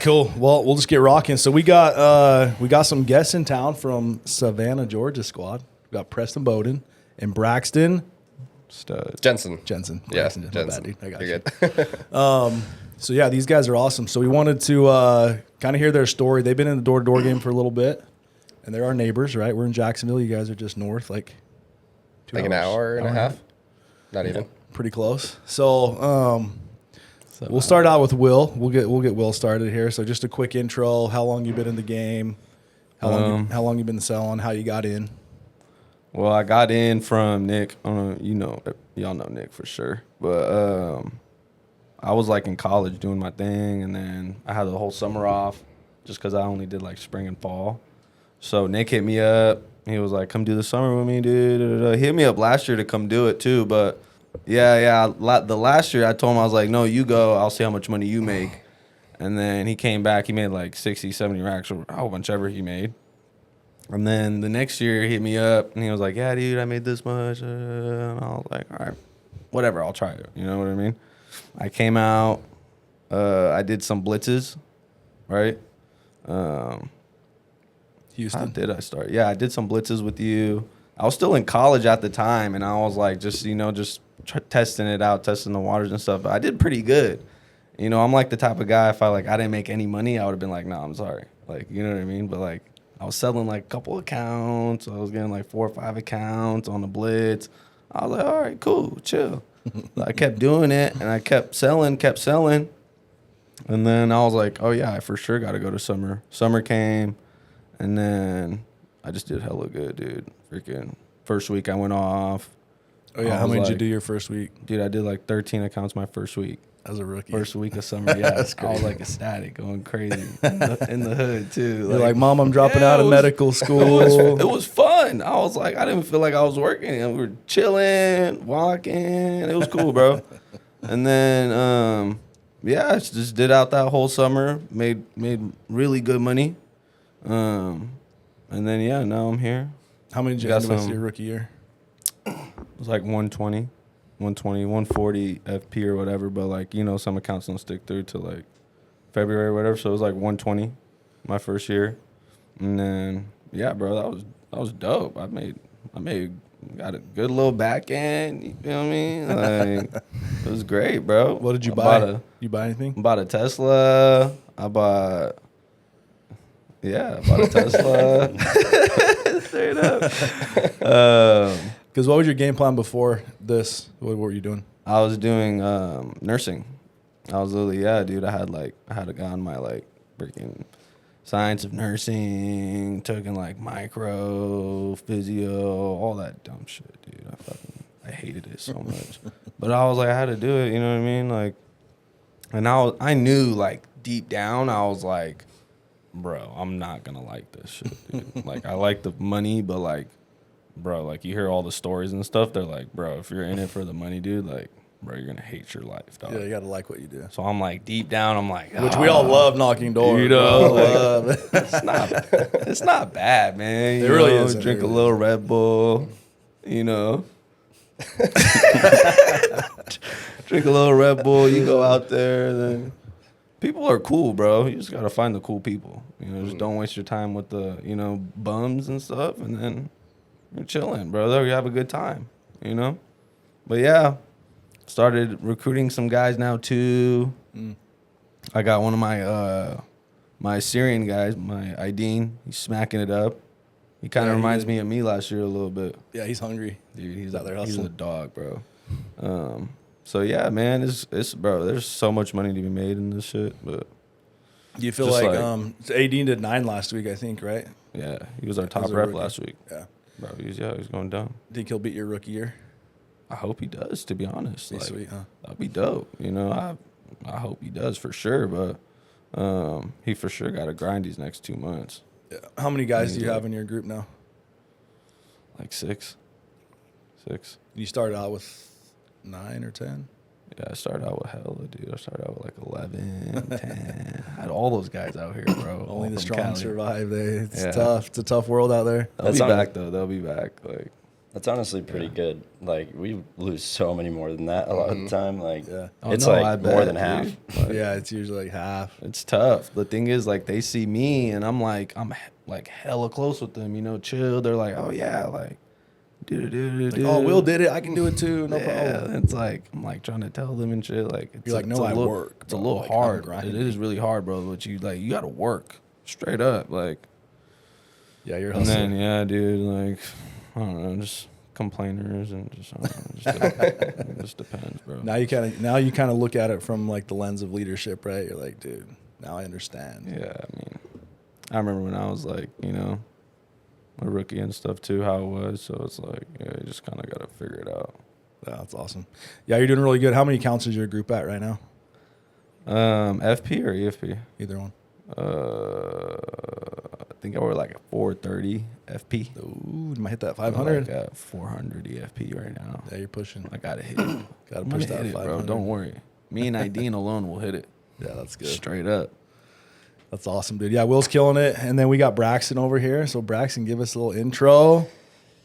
Cool. Well, we'll just get rocking. So we got some guests in town from Savannah, Georgia squad. We got Preston Bowden and Braxton Jensen. Yeah, Jensen. Jensen. Bad, dude. I got You're you. good. So yeah, these guys are awesome. So we wanted to kind of hear their story. They've been in the door-to-door game for a little bit, and they're our neighbors, right? We're in Jacksonville. You guys are just north, like 2 Like hours, an hour and a half? Not even. pretty close. So we'll start out with Will. We'll get Will started here. So just a quick intro. How long you been in the game? How long you been selling? How you got in? Well, I got in from Nick. Y'all know Nick for sure. But I was like in college doing my thing, and then I had the whole summer off just because I only did like spring and fall. So Nick hit me up. He was like, "Come do the summer with me, dude." He hit me up last year to come do it too, but the last year I told him, I was like, "No, you go. I'll see how much money you make." And then he came back. He made like 60, 70 racks or a whole bunch ever he made. And then the next year he hit me up and he was like, "Yeah, dude, I made this much." And I was like, "All right, whatever, I'll try it." You know what I mean? I came out. I did some blitzes, right? Houston. How did I start? Yeah, I did some blitzes with you. I was still in college at the time, and I was like, just testing it out, testing the waters and stuff. But I did pretty good. You know, I'm like the type of guy, if I didn't make any money, I would have been like, "No, I'm sorry." Like, you know what I mean? But like, I was selling like a couple accounts. I was getting like 4 or 5 accounts on the blitz. I was like, "All right, cool, chill." I kept doing it, and I kept selling. And then I was like, "Oh yeah, I for sure got to go to summer." Summer came, and then I just did hella good, dude. Freaking first week I went off. Oh yeah, how many did you do your first week? Dude, I did like 13 accounts my first week. As a rookie. First week of summer, yeah. I was like ecstatic, going crazy in the hood too. You're like, "Mom, I'm dropping out of medical school." It was fun. I was like, I didn't feel like I was working. We were chilling, walking. It was cool, bro. And then, I just did out that whole summer. Made really good money. And then, now I'm here. How many did you invest your rookie year? It was like 120, 140 FP or whatever. But like, some accounts don't stick through to like February or whatever. So it was like 120 my first year. And then, bro, that was dope. I got a good little back end. You feel me? Like, it was great, bro. What did you buy? You buy anything? I bought a Tesla. I bought a Tesla. Straight up. Because what was your game plan before this? What were you doing? I was doing nursing. I was literally, dude. I had gotten my like freaking science of nursing, taking like micro, physio, all that dumb shit, dude. I hated it so much. But I was like, I had to do it, you know what I mean? Like, and I knew like deep down, I was like, bro, I'm not gonna like this shit, dude. Like, I like the money, but like, bro, like you hear all the stories and stuff, they're like, bro, if you're in it for the money, dude, like, bro, you're gonna hate your life, dog. Yeah, you gotta like what you do. So I'm like, deep down, I'm like, which we all love knocking doors. You know, like, it's not bad, man. It really is. Drink a little Red Bull, you know. Drink a little Red Bull, you go out there, then people are cool, bro. You just gotta find the cool people. You know, just don't waste your time with the, bums and stuff, and then you're chilling, bro. You have a good time, But yeah, started recruiting some guys now too. I got one of my Syrian guys, my Aideen. He's smacking it up. He kind of reminds me of me last year a little bit. Yeah, he's hungry. Dude, he's out there he's hustling. a dog, bro. So yeah, man, it's bro. There's so much money to be made in this shit, but Do you feel like AD did 9 last week, I think, right? Yeah, he was our top rep last week. Yeah, bro, he was going dumb. Think he'll beat your rookie year? I hope he does. To be honest, Be sweet, huh? That'd be dope. I hope he does for sure, but he for sure got to grind these next 2 months. Yeah. How many guys do you have in your group now? Like 6. You started out with 9 or 10? Yeah, I started out with hella, dude. I started out with like 11, 10. I had all those guys out here, bro. Only the from strong Cali. survive. It's tough. It's a tough world out there. They'll be back, though. They'll be back. Like, That's honestly pretty good. Like, we lose so many more than that a lot of the time. Like, it's no, like more than half. Yeah, it's usually like half. It's tough. The thing is, like, they see me and I'm like hella close with them, you know, chill. They're like, oh yeah, like, Like, oh, Will did it. I can do it too. No problem. It's like, I'm like trying to tell them and shit. Like, You're like, no, I work. It's a little hard. It is really hard, bro. But you got to work straight up. Like, yeah, you're and hustling. then, yeah, dude, like, I don't know, just complainers and just, I don't know, it just depends, bro. Now you kind of look at it from like the lens of leadership, right? You're like, dude, now I understand. Yeah, I mean, I remember when I was like, you know, a rookie and stuff too, how it was. So it's like, yeah, you just kind of got to figure it out. Yeah, that's awesome. Yeah, you're doing really good. How many counts is your group at right now? FP or EFP? Either one. I think I were like a 430 FP. Ooh, you might hit that 500. Like at 400 EFP right now. Yeah, you're pushing. I gotta hit it. Gotta push that hit it, 500. bro. Don't worry. Me and Ideen alone will hit it. Yeah, that's good. Straight up. That's awesome, dude. Yeah, Will's killing it. And then we got Braxton over here. So Braxton, give us a little intro.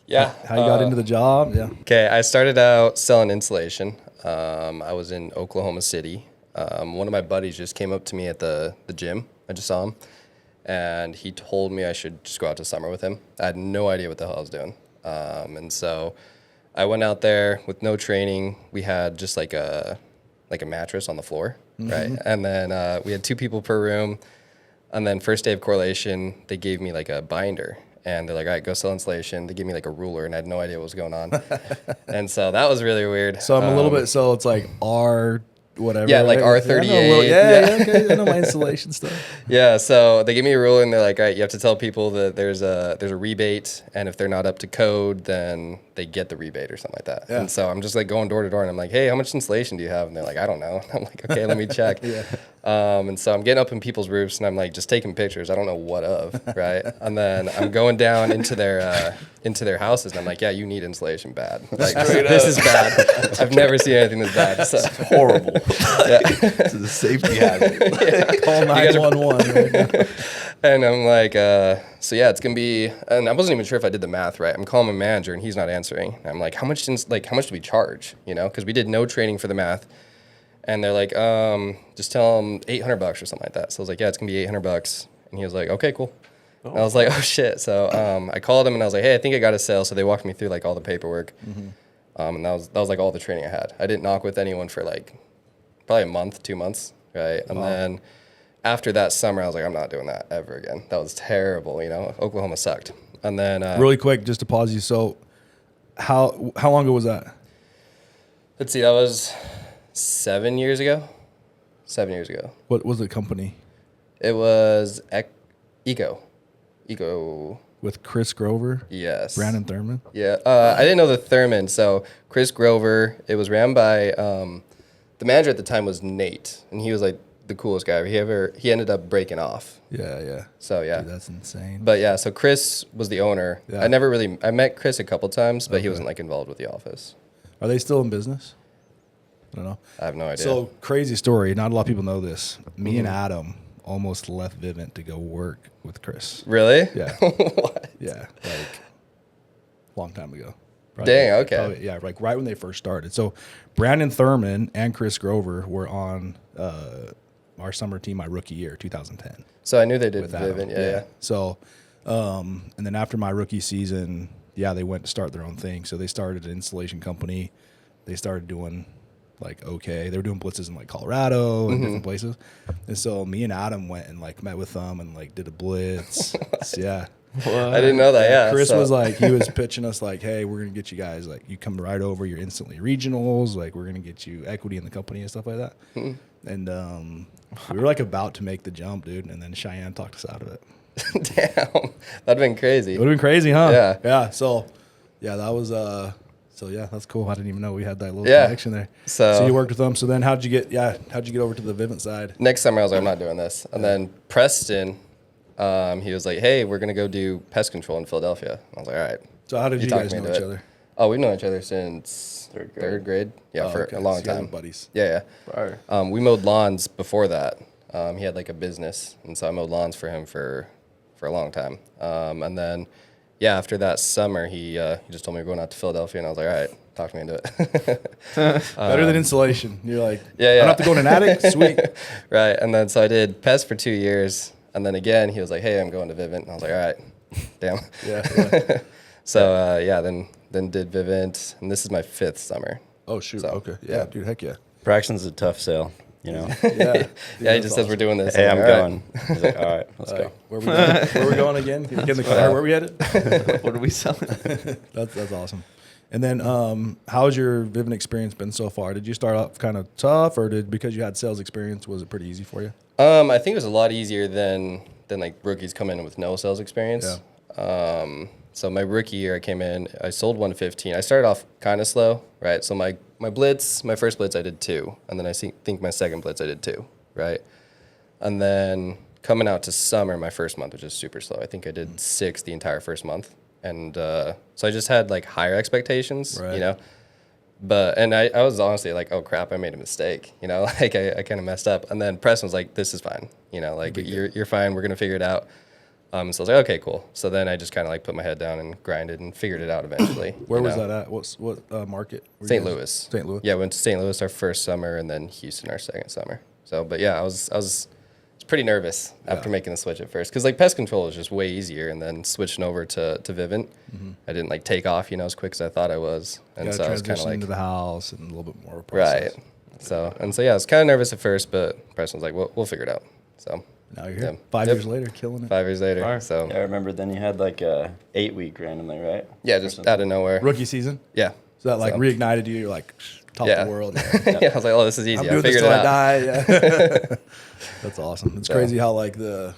Yeah. How you got into the job. Yeah. Okay, I started out selling insulation. I was in Oklahoma City. One of my buddies just came up to me at the gym. I just saw him. And he told me I should just go out to summer with him. I had no idea what the hell I was doing. And so I went out there with no training. We had just like a mattress on the floor, right? And then we had 2 people per room. And then first day of correlation, they gave me like a binder. And they're like, all right, go sell insulation. They gave me like a ruler, and I had no idea what was going on. And so that was really weird. So I'm a little bit, so it's like R whatever. Yeah, like right? R38. Yeah, okay. I know my installation stuff. Yeah, so they gave me a ruler, and they're like, all right, you have to tell people that there's a rebate, and if they're not up to code, then they get the rebate or something like that. Yeah. And so I'm just like going door to door, and I'm like, hey, how much insulation do you have? And they're like, I don't know. I'm like, okay, let me check. And so I'm getting up in people's roofs, and I'm like just taking pictures. I don't know what of, right? And then I'm going down into their houses, and I'm like, yeah, you need insulation bad. Like this is bad. I've never seen anything this bad. So. It's horrible. Yeah. This is a safety hazard. Call 911 right now. And I'm like, so yeah, it's gonna be. And I wasn't even sure if I did the math right. I'm calling my manager, and he's not answering. And I'm like, how much do we charge? You know, because we did no training for the math. And they're like, just tell them $800 or something like that. So I was like, yeah, it's gonna be $800. And he was like, okay, cool. And I was like, oh shit. So I called him and I was like, hey, I think I got a sale. So they walked me through like all the paperwork. And that was like all the training I had. I didn't knock with anyone for like probably a month, 2 months, right? And then after that summer, I was like, I'm not doing that ever again. That was terrible, you know. Oklahoma sucked. And then really quick, just to pause you. So how long ago was that? Let's see, that was 7 years ago. 7 years ago. What was the company? It was Eco. With Chris Grover? Yes. Brandon Thurman? Yeah. I didn't know the Thurman. So Chris Grover, it was ran by, the manager at the time was Nate. And he was like the coolest guy. He ended up breaking off. Yeah. So yeah. Dude, that's insane. But yeah, so Chris was the owner. Yeah. I met Chris a couple times, but he wasn't like involved with the office. Are they still in business? I don't know. I have no idea. So crazy story. Not a lot of people know this. Me and Adam almost left Vivint to go work with Chris. Really? Yeah. What? Yeah, like long time ago. Dang, okay. Yeah, like right when they first started. So Brandon Thurman and Chris Grover were on our summer team my rookie year, 2010. So I knew they did with Adam. Vivint. Yeah. So, and then after my rookie season, they went to start their own thing. So they started an installation company. They started doing they were doing blitzes in like Colorado and different places. And so me and Adam went and like met with them and like did a blitz. Yeah. I didn't know that. Yeah. Chris was like, he was pitching us like, hey, we're going to get you guys, like, you come right over, you're instantly regionals. Like, we're going to get you equity in the company and stuff like that. And we were like about to make the jump, dude. And then Cheyenne talked us out of it. Damn. That'd been crazy. It would have been crazy, huh? Yeah. Yeah. So, yeah, that was, that's cool. I didn't even know we had that little connection there. So you worked with them. So then how'd you get over to the Vivint side? Next summer I was like, I'm not doing this. And then Preston, he was like, hey, we're going to go do pest control in Philadelphia. I was like, all right. So how did you guys know each other? Oh, we've known each other since third grade. Yeah, for a long time. Buddies. Yeah. Right. We mowed lawns before that. He had like a business. And so I mowed lawns for him for a long time. And then after that summer, he just told me we're going out to Philadelphia, and I was like, all right, talk me into it. Better than insulation. You're like, Yeah, I yeah. don't have to go in an attic. Sweet. Right. And then so I did pest for 2 years, and then again he was like, hey, I'm going to Vivint, and I was like, all right, damn. Yeah. So then did Vivint, and this is my 5th summer. Oh shoot. So, Okay. Yeah, dude. Heck yeah. Braxton's a tough sale, you know. Yeah. Yeah, he just says we're doing this. Hey, I'm like, all right. going. He's like, all right, let's go. Where we going? Where we going again? Get in the car. Where we headed? What are we selling? That's awesome. And then, how's your Vivint experience been so far? Did you start off kind of tough, or because you had sales experience, was it pretty easy for you? I think it was a lot easier than like rookies come in with no sales experience. Yeah. So my rookie year, I came in, I sold 115. I started off kind of slow, right? So my blitz, my first blitz, I did 2, and then I think my second blitz, I did 2, right? And then coming out to summer, my first month was just super slow. I think I did 6 the entire first month, and so I just had like higher expectations, Right. you know. But I was honestly like, oh crap, I made a mistake, you know, like I kind of messed up. And then Preston was like, this is fine, you know, like you're fine, we're gonna figure it out. So I was like, okay, cool. So then I just kind of like put my head down and grinded and figured it out eventually. Where was that at? What market? St. Louis. St. Louis. Yeah, went to St. Louis our first summer, and then Houston our second summer. So, but yeah, I was pretty nervous after making the switch at first, because like pest control is just way easier, and then switching over to Vivint, I didn't like take off, you know, as quick as I thought I was, and Gotta so I was kind of transition like into the house and a little bit more of a right. process. So yeah, I was kind of nervous at first, but Preston was like, we'll figure it out. So Now you're here. Yeah. 5 Yep. years later, killing it. 5 years later, Fire. so Yeah, I remember then you had like a 8-week randomly, right? yeah, just out of nowhere. Rookie season. Yeah. So that like So- reignited you. You're like top Yeah. of the world. Yeah. Yeah, I was like, oh, this is easy. I'm I doing this figured till it I out. die. Yeah. That's awesome. It's So- crazy how like the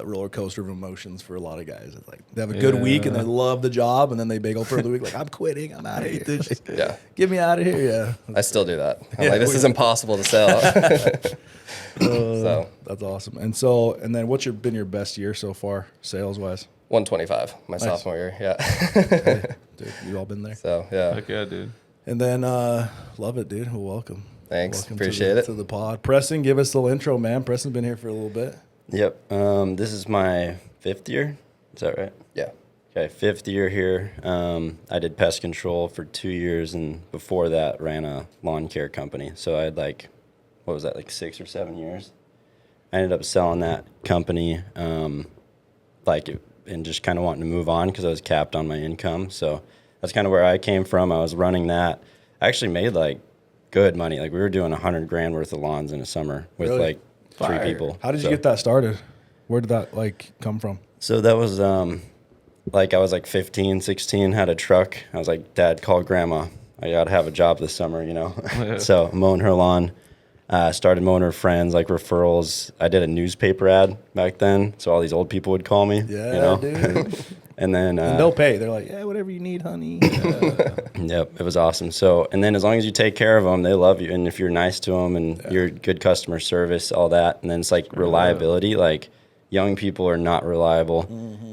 roller coaster of emotions for a lot of guys. It's like they have a good week and they love the job, and then they bail for the week. Like, I'm quitting. I'm out of here. Dude. Just Yeah. get me out of here. Yeah. I still do that. I'm Yeah, like, this is impossible to sell. So That's awesome. And then what's been your best year so far, sales wise? 125, my sophomore year. Yeah. Dude, you all been there. So yeah. Heck yeah, dude. And then love it, dude. Well, welcome. Thanks. Welcome Appreciate it. to the pod. Preston, give us a little intro, man. Preston's been here for a little bit. Yep. This is my 5th year. Is that right? Yeah. Okay, 5th year here. I did pest control for 2 years, and before that ran a lawn care company. So I had like 6 or 7 years. I ended up selling that company, and just kind of wanting to move on because I was capped on my income. So that's kind of where I came from. I was running that. I actually made like good money. Like we were doing $100,000 worth of lawns in a summer with Really? like 3 Fire. people. How did you So- get that started? Where did that like come from? So that was I was like 15, 16, had a truck. I was like, Dad, call Grandma. I got to have a job this summer, you know. So mowing her lawn, started mowing her friends, like referrals. I did a newspaper ad back then, so all these old people would call me. Yeah, you know? dude. And then And they'll pay. They're like, yeah, whatever you need, honey. Yep, it was awesome. So, and then as long as you take care of them, they love you. And if you're nice to them and you're good customer service, all that. And then it's like reliability. Like young people are not reliable,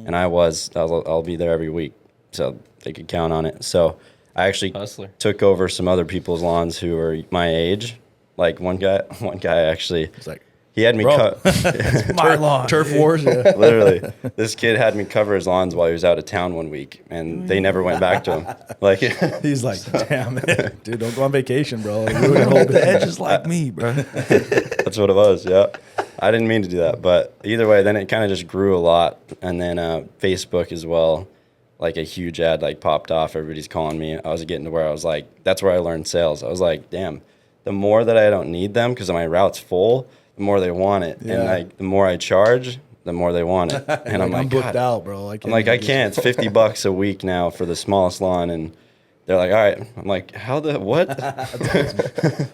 and I'll be there every week, so they could count on it. So I actually Hustler. took over some other people's lawns who were my age. Like one guy actually, It's like, he had me Bro. cut. My lawn. turf wars. Yeah. Literally, this kid had me cover his lawns while he was out of town one week, and they never went back to him. Like, He's like, damn it. Dude, don't go on vacation, bro. Like, ruin your whole The day. edge is like me, bro. that's what it was. Yeah, I didn't mean to do that, but either way, then it kind of just grew a lot, and then Facebook as well. Like a huge ad like popped off. Everybody's calling me. I was getting to where I was like, that's where I learned sales. I was like, damn, the more that I don't need them because my route's full, the more they want it, Yeah. and like the more I charge, the more they want it. And I'm like, booked God. out, bro. I'm like, I can't. It's $50 a week now for the smallest lawn, and they're like, all right. I'm like, how the what?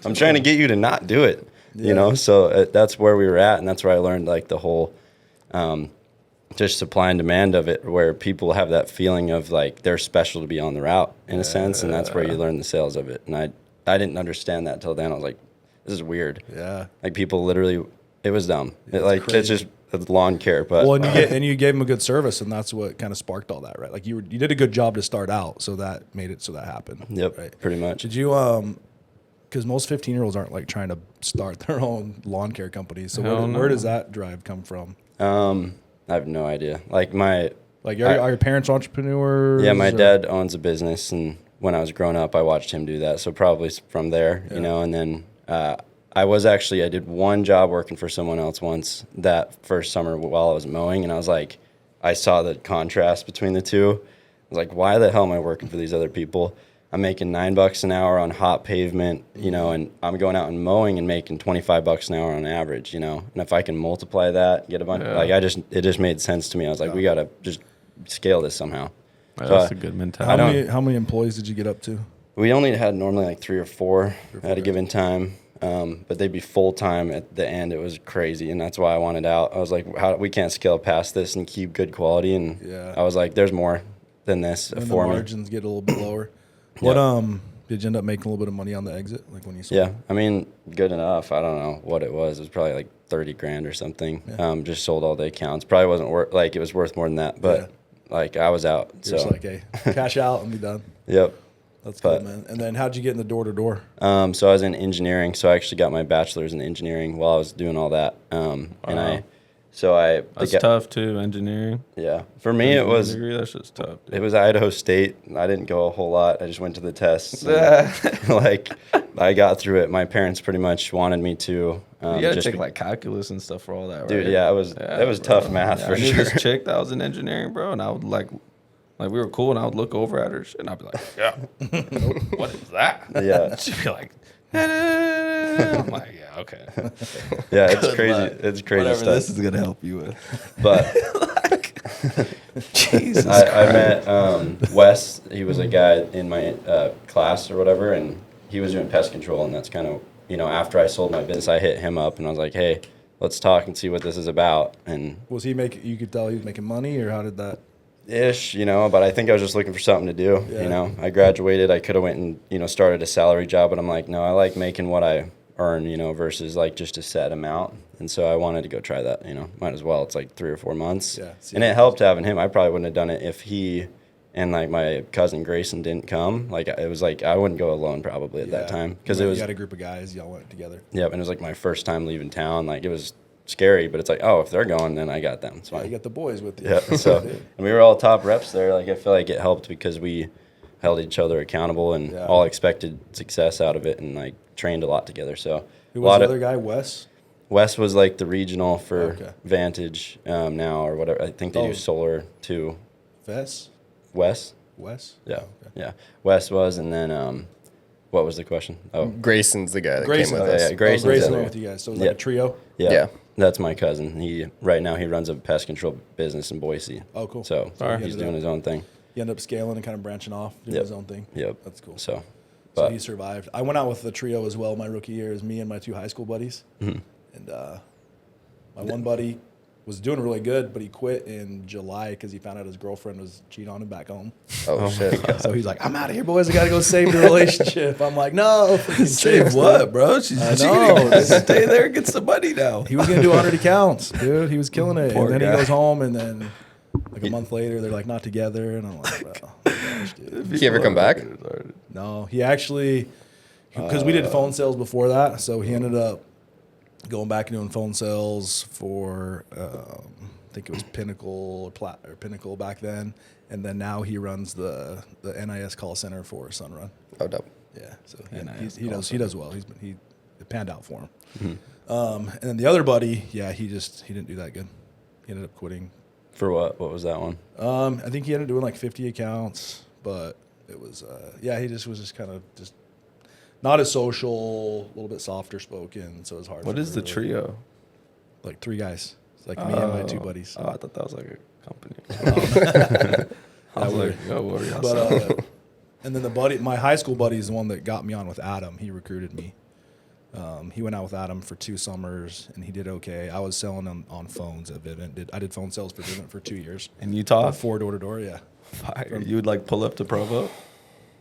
I'm trying to get you to not do it, you know. So that's where we were at, and that's where I learned like the whole, just supply and demand of it, where people have that feeling of like they're special to be on the route in a sense, and that's where you learn the sales of it. And I didn't understand that till then. I was like, this is weird. Yeah. Like people literally, it was dumb. It's crazy. just lawn care, but Well, and you gave him a good service, and that's what kind of sparked all that, right? Like you did a good job to start out, so that made it so that happened. Yep, Right. pretty much. Did you because most 15-year-olds aren't like trying to start their own lawn care companies. So Hell where no. does that drive come from? I have no idea. Like my Like, are your parents entrepreneurs? Yeah, my or- dad owns a business, and when I was growing up, I watched him do that. So probably from there, Yeah. you know. And then I did one job working for someone else once that first summer while I was mowing, and I was like, I saw the contrast between the two. I was like, why the hell am I working for these other people? I'm making $9 an hour on hot pavement, you know, and I'm going out and mowing and making $25 an hour on average, you know. And if I can multiply that, get a bunch, it just made sense to me. I was like, we gotta just scale this somehow. Yeah, So that's a good mentality. How many employees did you get up to? we only had normally like 3 or 4 at a given time, but they'd be full time at the end. It was crazy, and that's why I wanted out. I was like, we can't scale past this and keep good quality. And Yeah. I was like, there's more than this And the for me. margins get a little bit lower. What did you end up making a little bit of money on the exit, like when you sold? Yeah, I mean, good enough. I don't know what it was. It was probably like 30 grand or something. Yeah. Just sold all the accounts. Probably wasn't worth, like, it was worth more than that, but like I was out. You're just like, hey, cash out and be done. Yep. That's But- good, man. And then how'd you get in the door to door? So I was in engineering. So I actually got my bachelor's in engineering while I was doing all that. And That's tough too, engineering. Yeah. For me, it was, Degree, that's just tough. Dude. it was Idaho State. I didn't go a whole lot. I just went to the tests. and, like, I got through it. My parents pretty much wanted me to. You gotta just take be- like calculus and stuff for all that, right? Dude, yeah, it was tough math Yeah, for I knew sure. this chick that was in engineering, bro, and I would like we were cool, and I would look over at her, and I'd be like, "Yeah, what is that?" Yeah. She'd be like, "I'm like, yeah, okay." Yeah, it's Good crazy. luck. It's crazy Whatever stuff. this is gonna help you with. But Jesus, I met Wes. He was a guy in my class or whatever, and he was doing pest control. And that's kind of, after I sold my business, I hit him up and I was like, hey, let's talk and see what this is about. And Was he making? You could tell he was making money, or how did that? ish, but I think I was just looking for something to do. Yeah. I graduated. I could have went and started a salary job, but I'm like, no, I like making what I earn, versus like just a set amount. And so I wanted to go try that. Might as well. It's like 3 or 4 months. Yeah, And it helped having him. I probably wouldn't have done it if he and like my cousin Grayson didn't come. Like it was like I wouldn't go alone probably at that time because it was. You had a group of guys. Y'all went together. Yep, and it was like my first time leaving town. Like it was scary, but it's like, oh, if they're going, then I got them. It's Yeah, fine. you got the boys with you. Yeah. So and we were all top reps there. Like I feel like it helped because we held each other accountable and Yeah. all expected success out of it and like trained a lot together. So Who a was lot the of other guy? Wes. Wes was like the regional for Okay. Vantage now or whatever. I think they Oh. do solar too. Vess. Wes. Wes. Yeah. Oh, okay. Yeah. Wes was, and then what was the question? Oh, Grayson's the guy that Grayson. came with us. yeah, Grayson's Oh, Grayson the went other- with you guys. So it was Yeah. like a trio. yeah. That's my cousin. Right now he runs a pest control business in Boise. Oh, cool. So Alright. he's doing his own thing. He ended up scaling and kind of branching off, doing Yep. his own thing. Yep. That's cool. So, So but he survived. I went out with the trio as well my rookie year. It was me and my 2 high school buddies. Mm-hmm. And my one buddy was doing really good, but he quit in July because he found out his girlfriend was cheating on him back home. Oh, shit. So he's like, I'm out of here, boys. I got to go save the relationship. I'm like, no. freaking Save chicks, what, dude." bro? She's I cheating. know. Just stay there and get some money now. He was going to do 100 accounts, dude. He was killing it. Poor and then guy. he goes home, and then like a month later, they're like not together. And I'm like, well, gosh, dude. Did he ever come back? No, he actually, because we did phone sales before that, so he ended up going back and doing phone sales for, I think it was Pinnacle or Pinnacle back then, and then now he runs the NIS call center for Sunrun. Oh, dope. Yeah, so NIS he does well. It panned out for him. And then the other buddy, he didn't do that good. He ended up quitting. for what? What was that one? I think he ended up doing like 50 accounts, but it was he was just kind of just not as social, a little bit softer spoken, so it was hard. What for is the really- trio? Like 3 guys. It's like me and my 2 buddies. Oh, I thought that was like a company. I was Yeah, like, yo, what are y'all But selling? and then my high school buddy is the one that got me on with Adam. He recruited me. He went out with Adam for 2 summers, and he did okay. I was selling on phones at Vivint. I did phone sales for Vivint for 2 years. In Utah? 4 door to door, yeah. Fire. You would like pull up to Provo?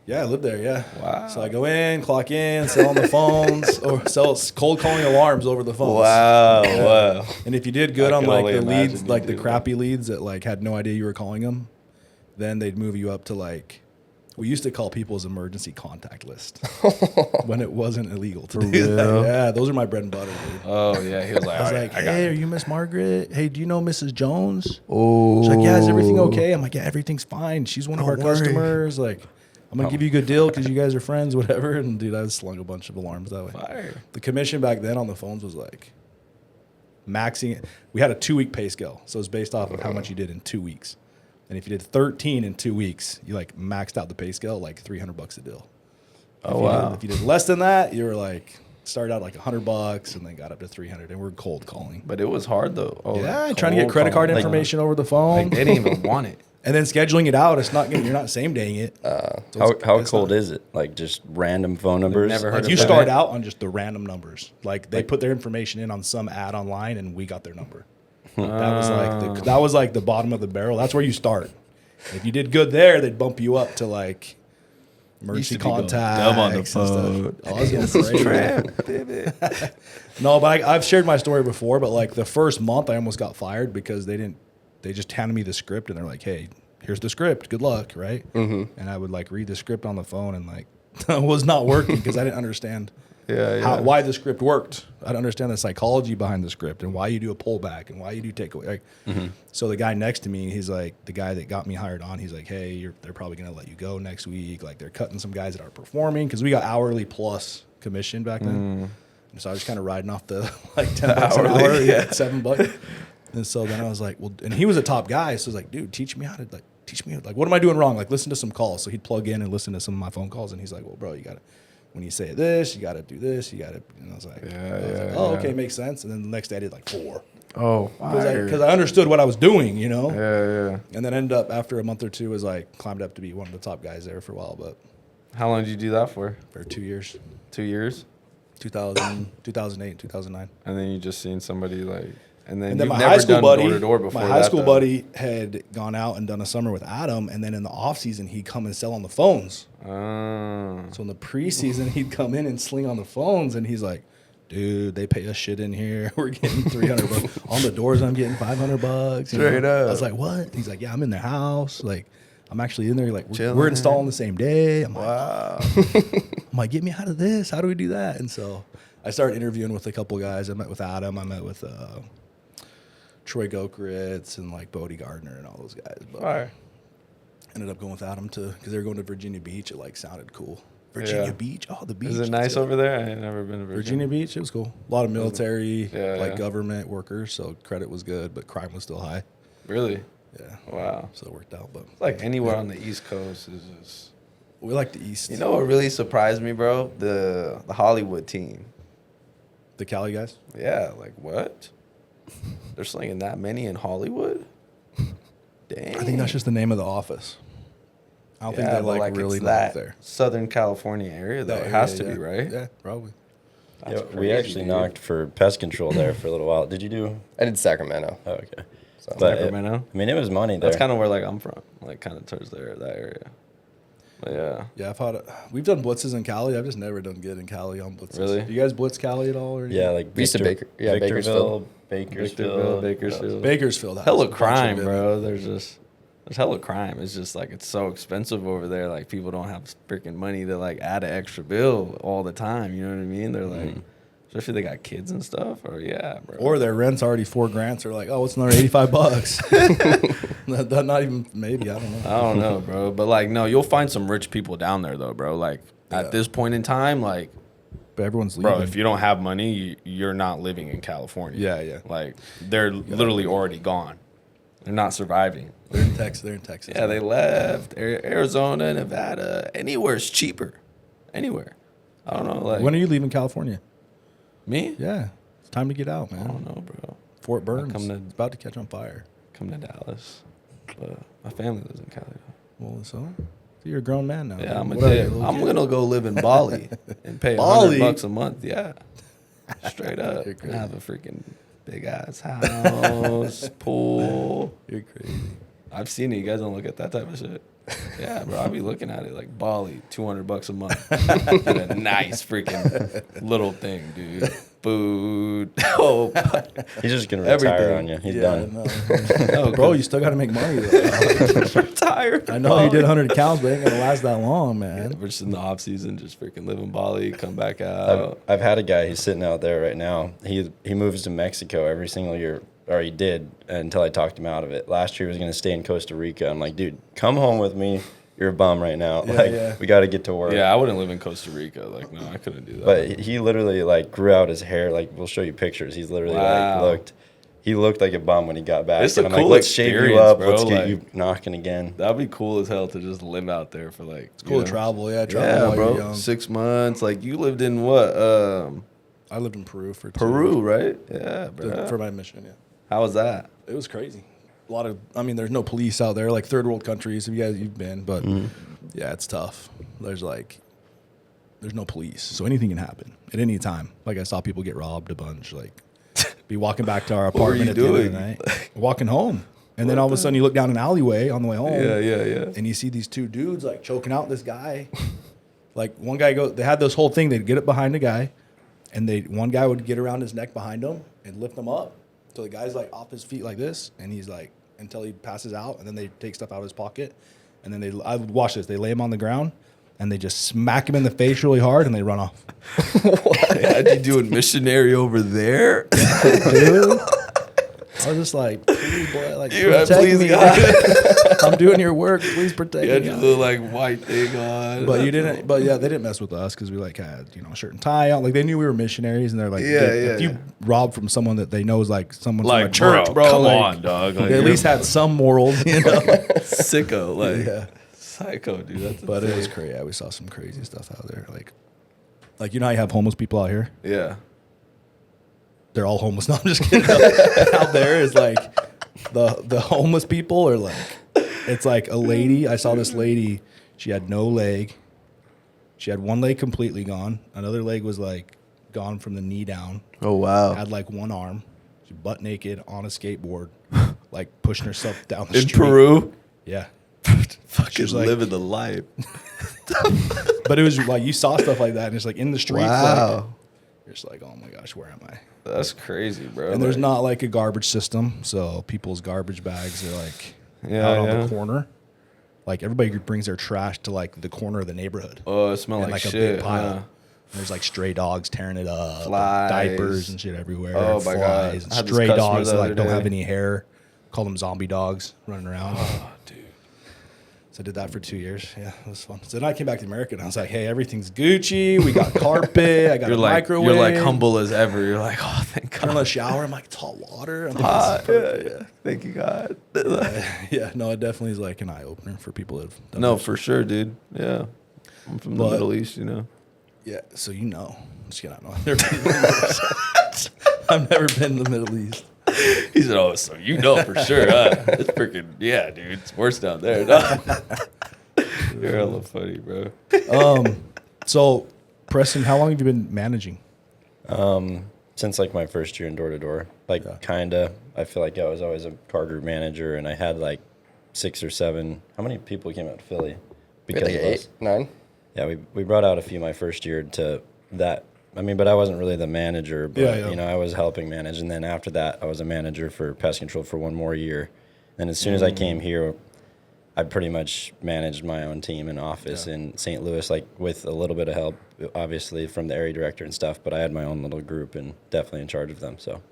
Yeah, I lived there, yeah. Wow. So I go in, clock in, sell on the phones, or sell cold calling alarms over the phones. Wow. And if you did good I on can like only the imagine leads, you like the do crappy leads that like had no idea you were calling them, then they'd move you up to like We used to call people's emergency contact list when it wasn't illegal to do that. real? Yeah, those are my bread and butter, dude. Oh yeah, he was like, I was "Oh, yeah, like, I got hey, it." are you Miss Margaret? Hey, do you know Mrs. Jones? Oh, She's like, yeah, is everything okay? I'm like, yeah, everything's fine. She's one of our Don't worry. customers. Like, I'm going to give you a good deal because you guys are friends, whatever. And dude, I slung a bunch of alarms that way. Fire. The commission back then on the phones was like maxing. We had a 2-week pay scale. So it was based off of how much you did in 2 weeks. And if you did 13 in 2 weeks, you like maxed out the pay scale like $300 a deal. Oh wow. If you did less than that, you were like started out like $100 and then got up to 300. And we're cold calling. But it was hard though. Oh, Yeah, like, trying to get cold credit card calling. information over the phone. Like they didn't even want it. And then scheduling it out, it's not you're not same daying it. How cold is it? Like just random phone numbers? never heard Like of you that. start out on just the random numbers. Like they put their information in on some ad online, and we got their number. That was like the bottom of the barrel. That's where you start. If you did good there, they'd bump you up to like emergency Used to be going contacts. dumb on the and stuff. phone. Oh, I was going crazy. No, but I've shared my story before. But like the first month, I almost got fired because they just handed me the script and they're like, "Hey, here's the script. Good luck," right? Mm-hmm. And I would like read the script on the phone and like it was not working because I didn't understand why the script worked. I don't understand the psychology behind the script and why you do a pullback and why you do takeaway. Like, so the guy next to me, he's like, the guy that got me hired on, he's like, hey, they're probably going to let you go next week. Like they're cutting some guys that are performing because we got hourly plus commission back then. And so I was kind of riding off the like $10 an hour, $7. And so then I was like, well, and he was a top guy. So I was like, dude, teach me, what am I doing wrong? Like listen to some calls. So he'd plug in and listen to some of my phone calls. And he's like, well, bro, you got to, when you say this, you got to do this, you got to, and I was like, okay, makes sense. And then the next day I did like 4. Oh, Because I understood what I was doing, you know? Yeah. And then ended up, after a month or two, was like, climbed up to be one of the top guys there for a while, but How long did you do that for? 2 years. 2 years? 2008, 2009. And then you just seen somebody like, and then And then you've my never high school done buddy, door-to-door before my high that, school though. buddy had gone out and done a summer with Adam, and then in the off season he'd come and sell on the phones. So in the preseason he'd come in and sling on the phones, and he's like, "Dude, they pay us shit in here. We're getting $300 on the doors. I'm getting $500." Straight up. I was like, "What?" He's like, "Yeah, I'm in their house. Like, I'm actually in there. Like, Chilling. we're installing the same day." I'm Wow. like, "Get me out of this. How do we do that?" And so I started interviewing with a couple guys. I met with Adam. I met with Troy Gokritz and like Bodie Gardner and all those guys. But Fire. ended up going with Adam because they were going to Virginia Beach. It like sounded cool. Virginia Beach? Oh, the beach. Is it nice over there? I ain't never been to Virginia Beach? It was cool. A lot of military, Yeah. government workers, so credit was good, but crime was still high. Really? Yeah. Wow. So it worked out. But It's like anywhere on the East Coast is just. we like the East. You know what really surprised me, bro? The Hollywood team. The Cali guys? Yeah, like what? They're slinging that many in Hollywood? Dang. I think that's just the name of the office. I don't think they're but, like really it's known that up there. Southern California area, though. That It has to area, be, yeah. right? Yeah, probably. That's we crazy, actually dude. knocked for pest control there for a little while. Did you do? I did Sacramento. Oh, okay. So. But Sacramento? I mean, it was money there. That's kind of where like I'm from, like kind of towards there, that area. But yeah. Yeah, we've done blitzes in Cali. I've just never done good in Cali on blitzes. Really? Do you guys blitz Cali at all? Or anything? Yeah, like We used to Victorville, Bakersfield. Bakersfield. Bakersfield. has Hella a bunch of crime, good- bro. There's hella crime. It's just like it's so expensive over there. Like people don't have freaking money to like add an extra bill all the time. You know what I mean? They're like, especially they got kids and stuff. Or yeah, bro. Or their rent's already $4,000. So they're like, oh, it's another $85. Not even, maybe, I don't know. I don't know, bro. But like, no, you'll find some rich people down there though, bro. Like at this point in time, like, But everyone's leaving. bro, if you don't have money, you're not living in California. Yeah, yeah. Like they're literally already gone. They're not surviving. They're in Texas. Yeah, they left Arizona, Nevada. Anywhere's cheaper. Anywhere. I don't know. Like When are you leaving California? me? Yeah. It's time to get out, I man. don't know, bro. Fort Burns. come to- It's about to catch on fire. Come to Dallas, but my family lives in Cali. Well, so you're a grown man now. Yeah, I'm What are you, a gonna little I'm kid? gonna go live in Bali and pay Bali? $100 a month. Yeah, straight up. You're And crazy. have a freaking big ass house, pool. You're crazy. I've seen it. You guys don't look at that type of shit. Yeah, bro. I'll be looking at it like Bali, $200 a month. Get a nice freaking little thing, dude. food. Oh, He's just gonna retire Everything. on you. He's Yeah, done. no. Bro, you still got to make money. Though. retired. I know you did 100 accounts, but it ain't gonna last that long, man. We're just in the off season, just freaking live in Bali, come back out. I've had a guy. He's sitting out there right now. He moves to Mexico every single year, or he did until I talked him out of it. Last year he was gonna stay in Costa Rica. I'm like, dude, come home with me. You're a bum right now. We got to get to work. Yeah, I wouldn't live in Costa Rica. Like, no, I couldn't do that. But he literally like grew out his hair. Like, we'll show you pictures. He's literally he looked like a bum when he got back. It's a I'm cool like, let's shave you experience, up. bro. Let's get Like, you knocking again. that'd be cool as hell to just live out there for like. It's Cool to travel, yeah. Travel Yeah, while you're bro. young. 6 months. Like, you lived in what? I lived in Peru for Peru, right? Yeah, bro. for my mission. Yeah, How was that? it was crazy. A lot of, I mean, there's no police out there like third world countries. If you've been, but yeah, it's tough. There's no police, so anything can happen at any time. Like I saw people get robbed a bunch. Like be walking back to our What were apartment you at the end of the doing? night, walking home, and then all of a sudden you look down an alleyway on the way home. Yeah. And you see these two dudes like choking out this guy. Like one guy they had this whole thing. They'd get up behind a guy, and one guy would get around his neck behind him and lift him up. So the guy's like off his feet like this, and he's like until he passes out, and then they take stuff out of his pocket, and then I would watch this. They lay him on the ground, and they just smack him in the face really hard, and they run off. How'd you doing missionary over there? Dude, I was just like, please, boy, like protect please, me. God. I'm doing your work. Please protect You had me. your little like white thing on. But you didn't. But yeah, they didn't mess with us because we like had shirt and tie on. Like they knew we were missionaries, and they're like, if you rob from someone that they know is like someone from a church, bro, come like, on, dog. Like, they at least had some morals, sicko, like Yeah. psycho, dude. That's But it was insane. crazy. Yeah, we saw some crazy stuff out there. Like you know how you have homeless people out here? Yeah. They're all homeless. No, I'm just kidding. Out there is like the homeless people are like, it's like a lady. I saw this lady. She had no leg. She had one leg completely gone. Another leg was like gone from the knee down. Oh wow. Had like one arm. She butt naked on a skateboard, like pushing herself down the In street. Peru, Yeah. fucking was like- living the life. But it was like you saw stuff like that, and it's like in the streets. Like, Wow. you're just like, oh my gosh, where am I? That's crazy, bro. And there's Like, not like a garbage system, so people's garbage bags are like Yeah, out on yeah. the corner. Like everybody brings their trash to like the corner of the neighborhood. Oh, it smells and like a shit. big pile. Huh? And there's like stray dogs tearing it up, and Flies. diapers and shit everywhere. Oh, and my God. flies, and I had this stray customer dogs the that other like don't have day. any hair. Call them zombie dogs running around. Oh, dude. So I did that for 2 years. Yeah, it was fun. So then I came back to America and I was like, hey, everything's Gucci. We got carpet. I got You're a like microwave. you're like humble as ever. You're like, oh, thank Turn on God. the shower. I'm like, it's hot water. I'm like, Ah, this is perfect. yeah. Thank you, God. Yeah, no, it definitely is like an eye opener for people that have done No, it. for sure, dude. Yeah. I'm from the But- Middle East, you know. Yeah, so you know. I'm just kidding. No, I've never been in the Middle East. I've never been in the Middle East. He said, oh, so you know for sure, huh? It's freaking, yeah, dude. It's worse down there. No. You're hella funny, bro. So, Preston, how long have you been managing? Since like my first year in door to door, like kinda. I feel like I was always a car group manager, and I had like 6 or 7. How many people came out to Philly? We had like of 8, us? 9. Yeah, we brought out a few my first year to that. I mean, but I wasn't really the manager. But Yeah. you know, I was helping manage, and then after that, I was a manager for pest control for one more year. And as soon as I came here, I pretty much managed my own team and office in St. Louis, like with a little bit of help, obviously from the area director and stuff. But I had my own little group and definitely in charge of them. So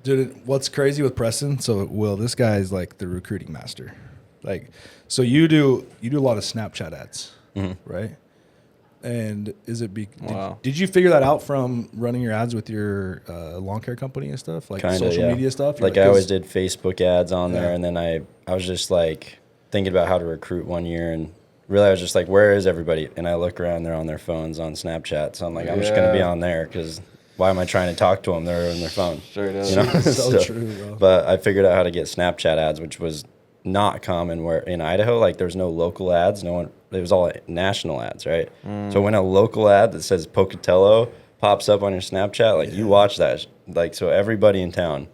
Dude, what's crazy with Preston? So, Will, this guy is like the recruiting master. Like, so you do a lot of Snapchat ads, right? And is it Wow. did you figure that out from running your ads with your lawn care company and stuff, like kinda, social yeah. media stuff? You're Like I always 'cause- did Facebook ads on there, Yeah. and then I was just like thinking about how to recruit one year, and really I was just like, where is everybody? And I look around, they're on their phones on Snapchat, so I'm like, I'm just gonna be Yeah. on there because why am I trying to talk to them? They're on their phone. Straight up. You know? So true, bro. But I figured out how to get Snapchat ads, which was not common. Where in Idaho, like there's no local ads. No one. It was all national ads, right? So when a local ad that says Pocatello pops up on your Snapchat, like you watch that, like so everybody in town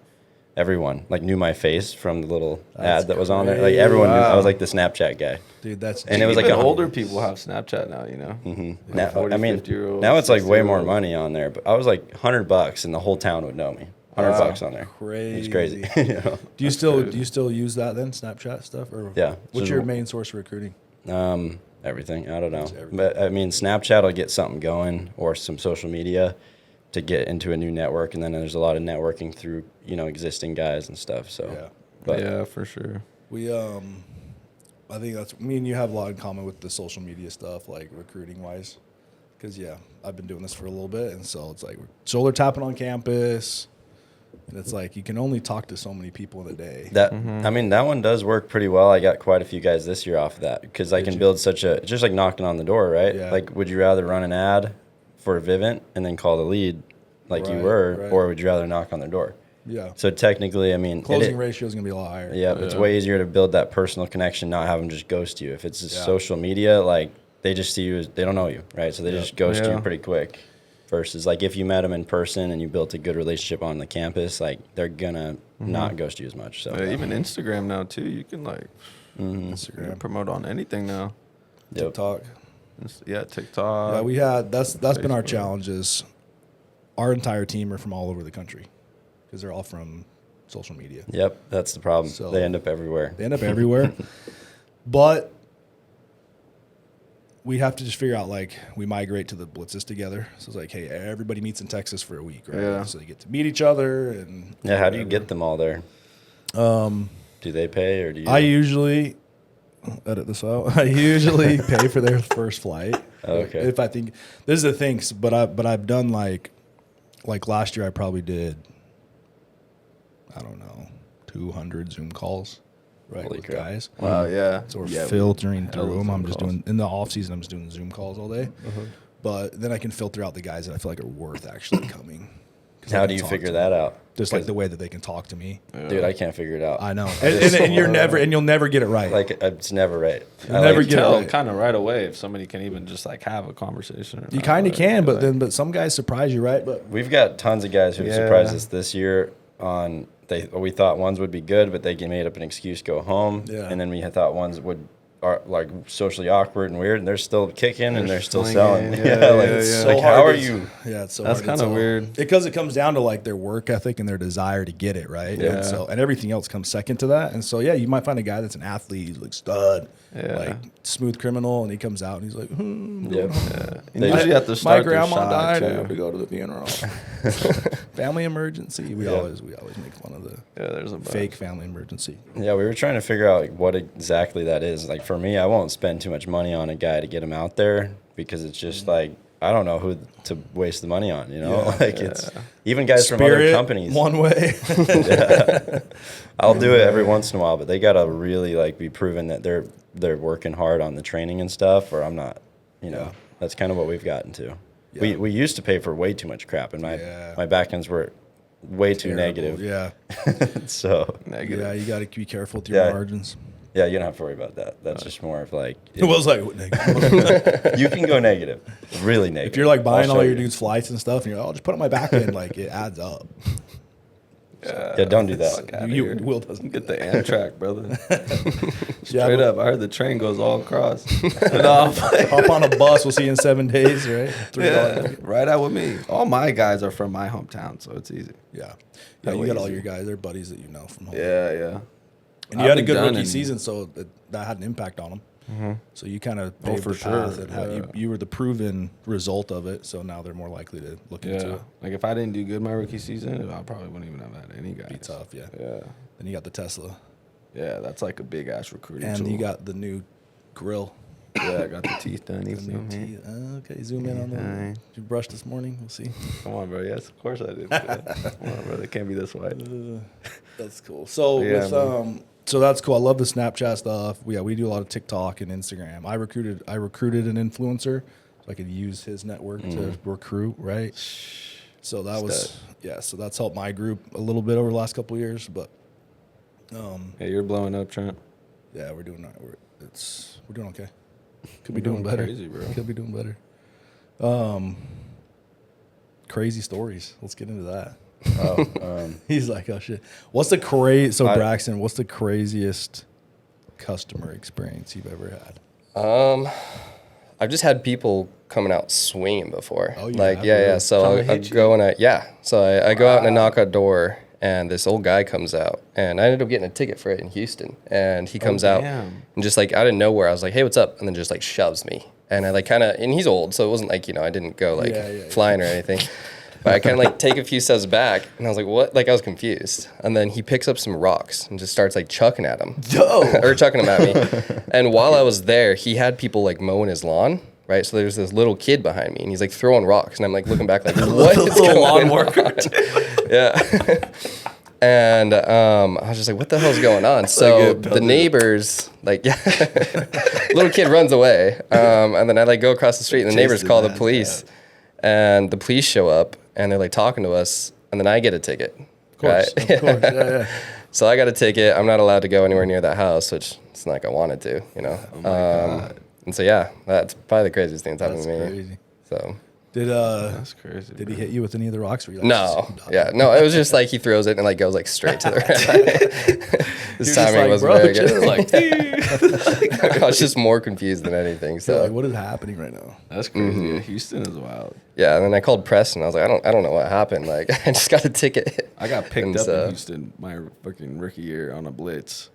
everyone like knew my face from the little That's ad that was on there. Like crazy. everyone knew. I Wow. was like the Snapchat guy. Dude, that's And it was Even like older people have Snapchat now, you know. Mm-hmm. Like 40, I mean, 50-year-olds, now it's like way more 60-year-olds. money on there. But I was like $100, and the whole town would know me. $100 on there. It's crazy. You know? Do you still use that then, Snapchat stuff, or Yeah. What's So- your main source of recruiting? Everything. I don't know. everything. But I mean, Snapchat will get something going or some social media to get into a new network. And then there's a lot of networking through, existing guys and stuff. So, Yeah. but Yeah, for sure. We I think that's me and you have a lot in common with the social media stuff, like recruiting wise. Because I've been doing this for a little bit, and so it's like shoulder tapping on campus, and it's like you can only talk to so many people in a day. I mean, that one does work pretty well. I got quite a few guys this year off of that because I can build it's just like knocking on the door, right? Yeah. Like, would you rather run an ad for Vivint and then call the lead like you Right, were, right. or would you rather knock on their door? Yeah, So technically, I mean, closing ratio is gonna be a lot higher. yeah, but it's way easier to build that personal connection, not have them just ghost you. If it's just Yeah. social media, like they just see you as they don't know you, right? So they just ghost you pretty quick. Versus like if you met them in person and you built a good relationship on the campus, like they're gonna not ghost you as much. So Even Instagram now too. You can like Instagram, promote on anything now. Yep. TikTok. Yeah, TikTok. Yeah, we had that's been our Facebook. challenges. Our entire team are from all over the country because they're all from social media. Yep, that's the problem. So- They end up everywhere. They end up everywhere. But we have to just figure out, like, we migrate to the blitzes together. So it's like, hey, everybody meets in Texas for a week, right? Yeah. So they get to meet each other. And Yeah, how do you get them all there? Do they pay or do you? I usually edit this out. I usually pay for their first flight. Okay. If I think this is the thing, but I've done like last year I probably did, I don't know, 200 Zoom calls, right, Holy with crap. guys. Wow, yeah. So we're Yeah, filtering hell of through them. I'm Zoom just calls. doing in the off season. I'm just doing Zoom calls all day. But then I can filter out the guys that I feel like are worth actually coming. 'Cause I How can do you talk figure to that them. out? Just like the way that they can talk to me. Dude, I can't figure it out. I know, and you'll never get it right. Like it's never right. You'll I never like- get it tell right. kind of right away if somebody can even just like have a conversation. Or You not, kind of right? can, Like, but some guys surprise you, right? But We've got tons of guys who've Yeah. surprised us this year on we thought ones would be good, but they made up an excuse go home. Yeah. And then we had thought ones are like socially awkward and weird, and they're still kicking and they're still slinging. selling. Yeah, like, yeah, it's yeah. so like, hard how are to- you? Yeah, it's so That's hard to kinda tell. weird. Because it comes down to like their work ethic and their desire to get it right. Yeah. And everything else comes second to that. And so you might find a guy that's an athlete, he's like stud, Yeah. like smooth criminal, and he comes out and he's like, Yep. And They- usually at the my start, they're grandma shy, died. I too. have to go to the funeral. Family emergency. We always make fun of the Yeah, there's a bunch. fake family emergency. Yeah, we were trying to figure out like what exactly that is. Like for me, I won't spend too much money on a guy to get him out there because it's just like I don't know who to waste the money on. You know, Yeah. like it's even guys from other Spirit, companies. one way. I'll do it every once in a while, but they gotta really like be proven that they're working hard on the training and stuff. Or I'm not. You know, Yeah. that's kind of what we've gotten to. Yeah. We used to pay for way too much crap, and my Yeah. my backends were way too Terrible. negative. Yeah. So Negative. Yeah, you got to be careful with your Yeah. margins. yeah, you don't have to worry about that. That's just more of like It was like, negative. you can go negative, really negative. If you're like buying I'll all show your you. dudes' flights and stuff, and you're like, oh, just put it on my back end, like it adds up. Yeah, don't do that. Fuck outta You here. Will doesn't Get the Amtrak, brother. Yeah, Straight but up. I heard the train goes all across. No, hop on a bus. We'll see you in 7 days, right? $3. yeah, right out with me. All my guys are from my hometown, so it's easy. Yeah, That you way got all easier. your guys. They're buddies that you know from home. Yeah, yeah. And you had a I've good done rookie in- season, so that had an impact on them. So you kind of paved for the path, sure, and how yeah. you were the proven result of it. So now they're more likely to look into Yeah. it. Like if I didn't do good my rookie season, I probably wouldn't even have had any guys. Be tough, yeah. Yeah. Then you got the Tesla, Yeah, that's like a big ass recruiting and tool. you got the new grill. Yeah, I got the teeth done. You The see new me? teeth. Okay, zoom in on the. Okay. Did you brush this morning? We'll see. Come on, bro. Yes, of course I did. Come on, bro. They can't be this white. That's cool. So Yeah, with so that's cool. I love the Snapchat stuff. We do a lot of TikTok and Instagram. I recruited an influencer so I could use his network to recruit, right? So that was so that's helped my group a little bit over the last couple of years, but Yeah, you're blowing up, Trent. yeah, we're doing okay. Could be doing better. Crazy, bro. Could be doing better. Crazy stories. Let's get into that. He's like, oh shit. What's the crazy? So I- Braxton, what's the craziest customer experience you've ever had? I've just had people coming out swinging before. Oh, you like have, yeah. really? So Trying to I hit you? go and I go out and I knock on a door, and this old guy comes out, and I ended up getting a ticket for it in Houston, and he comes out damn. and just like out of nowhere, I was like, hey, what's up? And then just like shoves me, and I like kind of, and he's old, so it wasn't like I didn't go like flying or anything. But I kind of like take a few steps back, and I was like, what? Like I was confused. And then he picks up some rocks and just starts like chucking at him. Or chucking them at me. And while I was there, he had people like mowing his lawn, right? So there's this little kid behind me, and he's like throwing rocks. And I'm like looking back like, what is going on? Yeah. And I was just like, what the hell's going on? So the neighbors, like, little kid runs away. And then I like go across the street, and the neighbors call the police. And the police show up, and they're like talking to us, and then I get a ticket. Of course, right? of course. Yeah. So I got a ticket. I'm not allowed to go anywhere near that house, which it's not like I wanted to, Oh my God. And so yeah, that's probably the craziest thing that's happened That's to me. crazy. So That's crazy. did he hit you with any of the rocks? Or you like, no, no, it was just like he throws it and like goes like straight to the right. His timing wasn't very good. Like, I was just more confused than anything. So like, what is happening right now? That's crazy. Yeah, Houston is wild. yeah, and then I called Preston. I was like, I don't know what happened. Like I just got a ticket. I got picked And up so- in Houston my fucking rookie year on a blitz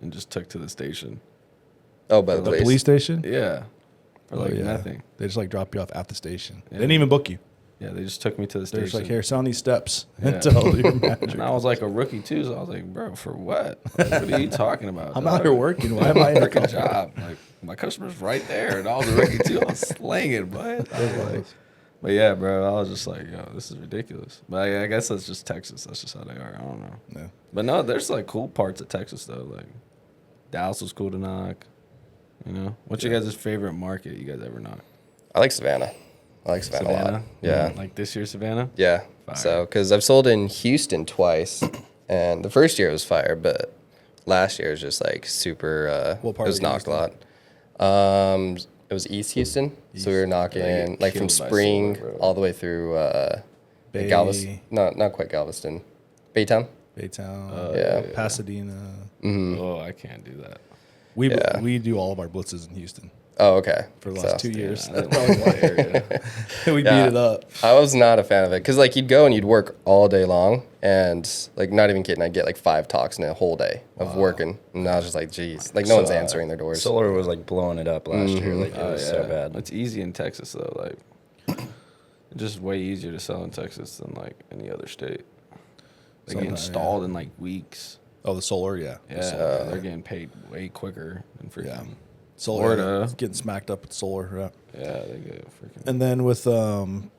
and just took to the station. Oh, by the The police. police station? Yeah. For like nothing. They just like drop you off at the station. Yeah. They didn't even book you. Yeah, they just took me to the They're station. just like, here, sit on these steps Yeah. and tell your manager. And I was like a rookie too, so I was like, bro, for what? Like, what are you talking about? I'm dog? out here working. Why am I in a working company? job? Like my customer's right there, and I was a rookie too. I was slanging, but I was like, but yeah, bro, I was just like, yo, this is ridiculous. But I guess that's just Texas. That's just how they are. I don't know. No. But no, there's like cool parts of Texas though. Like Dallas was cool to knock. You know, what's your guys' favorite market you guys ever knock? I like Savannah. I like Savannah, a lot. Yeah. Like this year, Savannah. Yeah. Fire. So, because I've sold in Houston twice, and the first year was fire, but last year was just like super. What part it was of knocked a lot. It was East Houston, so we were knocking get like from killed by Spring solar, bro. all the way through Bay- Galveston. No, not quite Galveston. Baytown. Baytown, Yeah. Pasadena. Oh, I can't do that. We do all of our blitzes in Houston Oh, okay. for the last So, 2 years. I didn't like that area. We Yeah. beat it up. I was not a fan of it because like you'd go and you'd work all day long, and like not even kidding, I'd get like 5 talks in a whole day of working, and I was just like, geez, like no one's answering their doors. Solar was like blowing it up last year. Like it was so bad. It's easy in Texas though. Like, it's just way easier to sell in Texas than like any other state. They get Sometimes, installed in like weeks. Oh, the solar, yeah. The Yeah, solar. they're getting paid way quicker than freaking. Yeah. Solar, Florida. it's getting smacked up with solar, yeah. Yeah, they get freaking. And then with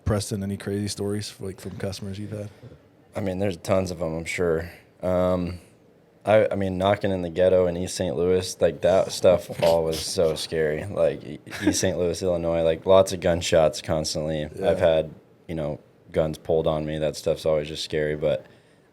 Preston, any crazy stories like from customers you've had? I mean, there's tons of them, I'm sure. I mean, knocking in the ghetto in East St. Louis, like that stuff all was so scary. Like East St. Louis, Illinois, like lots of gunshots constantly. Yeah. I've had, guns pulled on me. That stuff's always just scary. But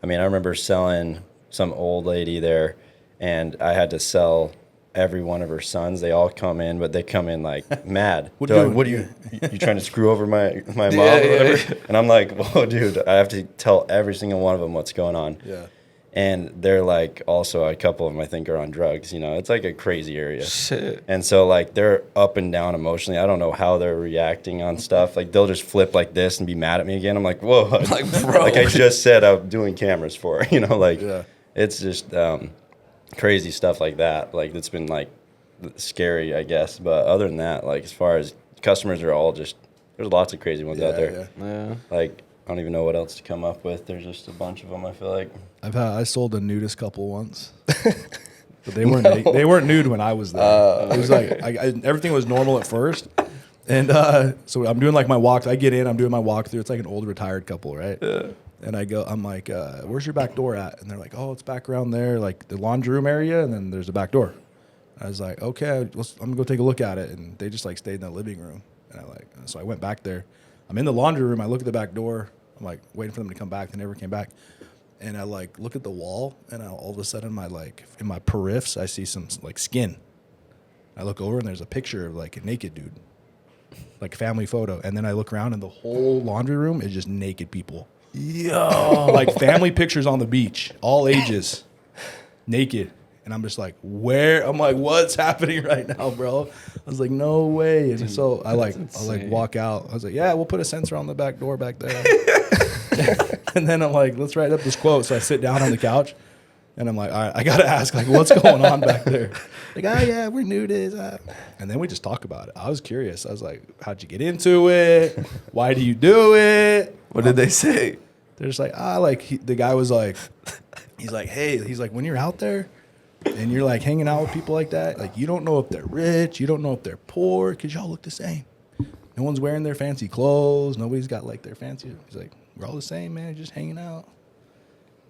I mean, I remember selling some old lady there, and I had to sell every one of her sons. They all come in, but they come in like mad. What They're are like, you you trying to screw over my mom or whatever? And I'm like, whoa, dude, I have to tell every single one of them what's going on. Yeah. And they're like, also a couple of them I think are on drugs. It's like a crazy area. Shit. And so like they're up and down emotionally. I don't know how they're reacting on stuff. Like they'll just flip like this and be mad at me again. I'm like, whoa, Like, bro. like I just said I'm doing cameras for her. Like Yeah. it's just crazy stuff like that. Like it's been like scary, I guess. But other than that, like as far as customers are all just, there's lots of crazy ones out there. Yeah. Yeah. Like I don't even know what else to come up with. There's just a bunch of them. I feel like. I sold a nudist couple once. But they weren't nude when I was there. It was like everything was normal at first. And so I'm doing like my walk. I get in, I'm doing my walkthrough. It's like an old retired couple, right? Yeah. And I'm like, where's your back door at? And they're like, oh, it's back around there, like the laundry room area, and then there's a back door. I was like, okay, I'm gonna go take a look at it. And they just like stayed in the living room. And so I went back there. I'm in the laundry room. I look at the back door. I'm like waiting for them to come back. They never came back. And I like look at the wall, and all of a sudden, in my periffs, I see some like skin. I look over, and there's a picture of like a naked dude, like family photo. And then I look around, and the whole laundry room is just naked people. yo, like family pictures on the beach, all ages, naked. And I'm just like, where? I'm like, what's happening right now, bro? I was like, no way. And so I like walk out. I was like, yeah, we'll put a sensor on the back door back there. And then I'm like, let's write up this quote. So I sit down on the couch and I'm like, all right, I got to ask, like, what's going on back there? Like, oh yeah, we're new to this. And then we just talk about it. I was curious. I was like, how'd you get into it? Why do you do it? What did they say? They're just like, the guy was like, he's like, hey, he's like, when you're out there, and you're like hanging out with people like that, like you don't know if they're rich, you don't know if they're poor, because y'all look the same. No one's wearing their fancy clothes. Nobody's got like their fancy. He's like, we're all the same, man, just hanging out.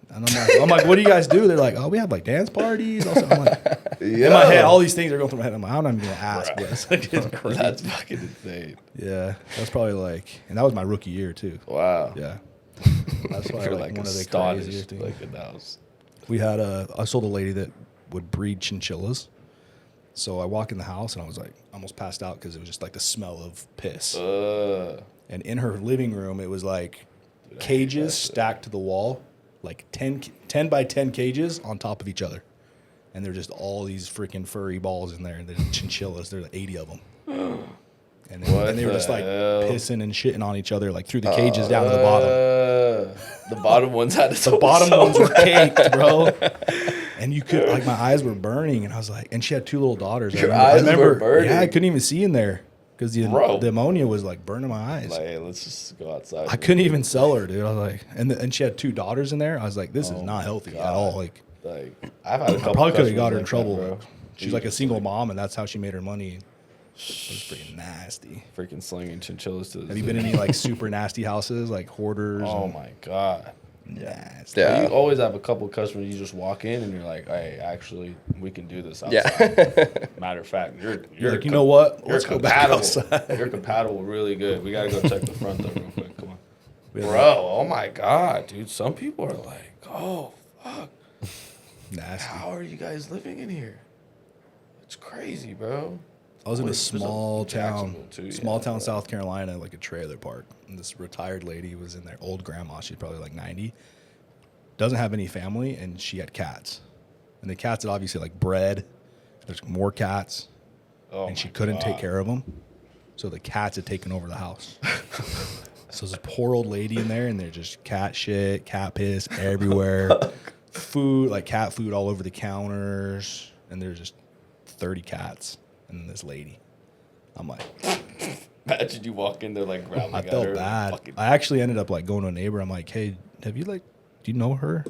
And I'm like, what do you guys do? They're like, oh, we have like dance parties. Also, I'm like, in my head, all these things are going through my head. I'm like, I'm not even gonna ask this. That's fucking insane. Yeah, that's probably like, and that was my rookie year too. Wow. Yeah, that's why You're like one of the astonished, craziest things. like in the house. We had I sold a lady that would breed chinchillas. So I walk in the house and I was like almost passed out because it was just like the smell of piss. And in her living room, it was like cages stacked to the wall, like 10 by 10 cages on top of each other. And they're just all these freaking furry balls in there. And they're chinchillas. There's like 80 of them. And they were just like pissing and shitting on each other, like through the cages down to the bottom. The bottom ones had The bottom ones were caked, bro. And you could, like, my eyes were burning, and I was like, and she had 2 little daughters. Your eyes were burning? Yeah, I couldn't even see in there because the ammonia was like burning my eyes. Like, hey, let's just go outside. I couldn't even sell her, dude. I was like, and she had 2 daughters in there. I was like, this is not healthy at all. Like I've had a couple. I probably could have got her in like trouble. that, bro. She's like a single mom, and that's how she made her money. It was pretty nasty. Freaking slinging chinchillas to the Have you been in any like super nasty houses, like hoarders? Oh my god. Nasty. Yeah. You always have a couple of customers. You just walk in and you're like, "Hey, actually, we can do this outside." Yeah. Matter of fact, You're like, you know what? You're Let's go back compatible. outside. You're compatible, really good. We gotta go check the front though, real quick. Come on, bro. Oh my god, dude. Some people are like, "Oh fuck, Nasty. how are you guys living in here?" It's crazy, bro. I was in a There's small town, Jacksonville, too, yeah. South Carolina, like a trailer park. And this retired lady was in there, old grandma. She's probably like 90. Doesn't have any family, and she had cats. And the cats had obviously like bred. There's more cats, and she couldn't take care of them. So the cats had taken over the house. So there's a poor old lady in there, and there's just cat shit, cat piss everywhere. Food, like cat food all over the counters. And there's just 30 cats. And this lady, I'm like, Imagine you walk in there like growling I at felt her. bad. Fucking- I actually ended up like going to a neighbor. I'm like, hey, do you know her?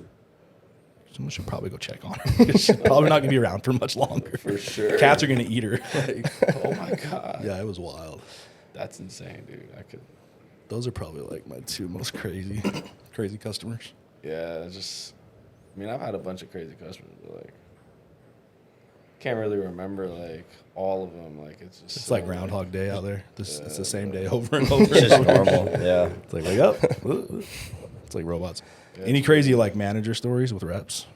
Someone should probably go check on her. She's probably not gonna be around for much longer. For sure. Cats are gonna eat her. Like, Oh my god. yeah, it was wild. That's insane, dude. I could. Those are probably like my 2 most crazy customers. Yeah, it's just. I mean, I've had a bunch of crazy customers, but like, can't really remember like all of them. Like it's just. It's so, like Groundhog Day out there. It's the same day over and over. It's just normal. Yeah. It's like wake up. It's like robots. Any crazy like manager stories with reps?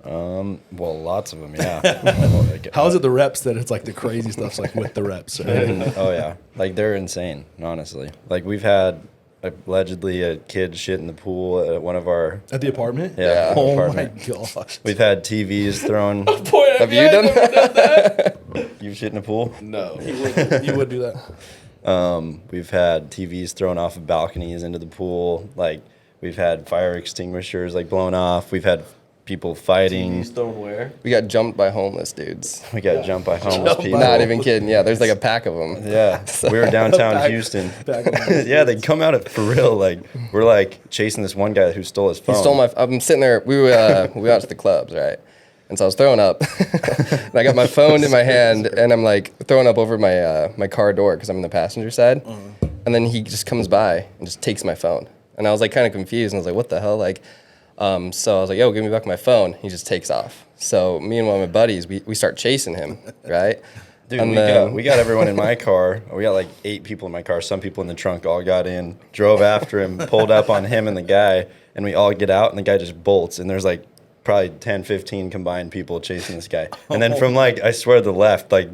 Well, lots of them. Yeah. How is it the reps that it's like the crazy stuff's like with the reps? Right? Oh yeah, like they're insane. Honestly, like we've had allegedly a kid shit in the pool at one of our. At the apartment? Yeah. Oh apartment. my gosh. We've had TVs thrown. Boy, Have you done that? You've shit in a pool. No. You would do that. We've had TVs thrown off of balconies into the pool. Like we've had fire extinguishers like blown off. We've had people fighting. TVs thrown where? We got jumped by homeless dudes. We got jumped by homeless people. Not even kidding. Yeah, there's like a pack of them. Yeah, we were downtown Houston. Yeah, they come out for real. Like we're like chasing this one guy who stole his phone. He stole my. I'm sitting there. We went out to the clubs, right? And so I was throwing up, and I got my phone in my hand, and I'm like throwing up over my car door because I'm in the passenger side. And then he just comes by and just takes my phone, and I was like kind of confused, and I was like, "What the hell?" Like, so I was like, "Yo, give me back my phone." He just takes off. So me and one of my buddies, we start chasing him, right? Dude, And we got everyone in my car. We got like 8 people in my car. Some people in the trunk all got in, drove after him, pulled up on him and the guy, and we all get out, and the guy just bolts. And there's like probably 10, 15 combined people chasing this guy. And then from like, I swear the left, like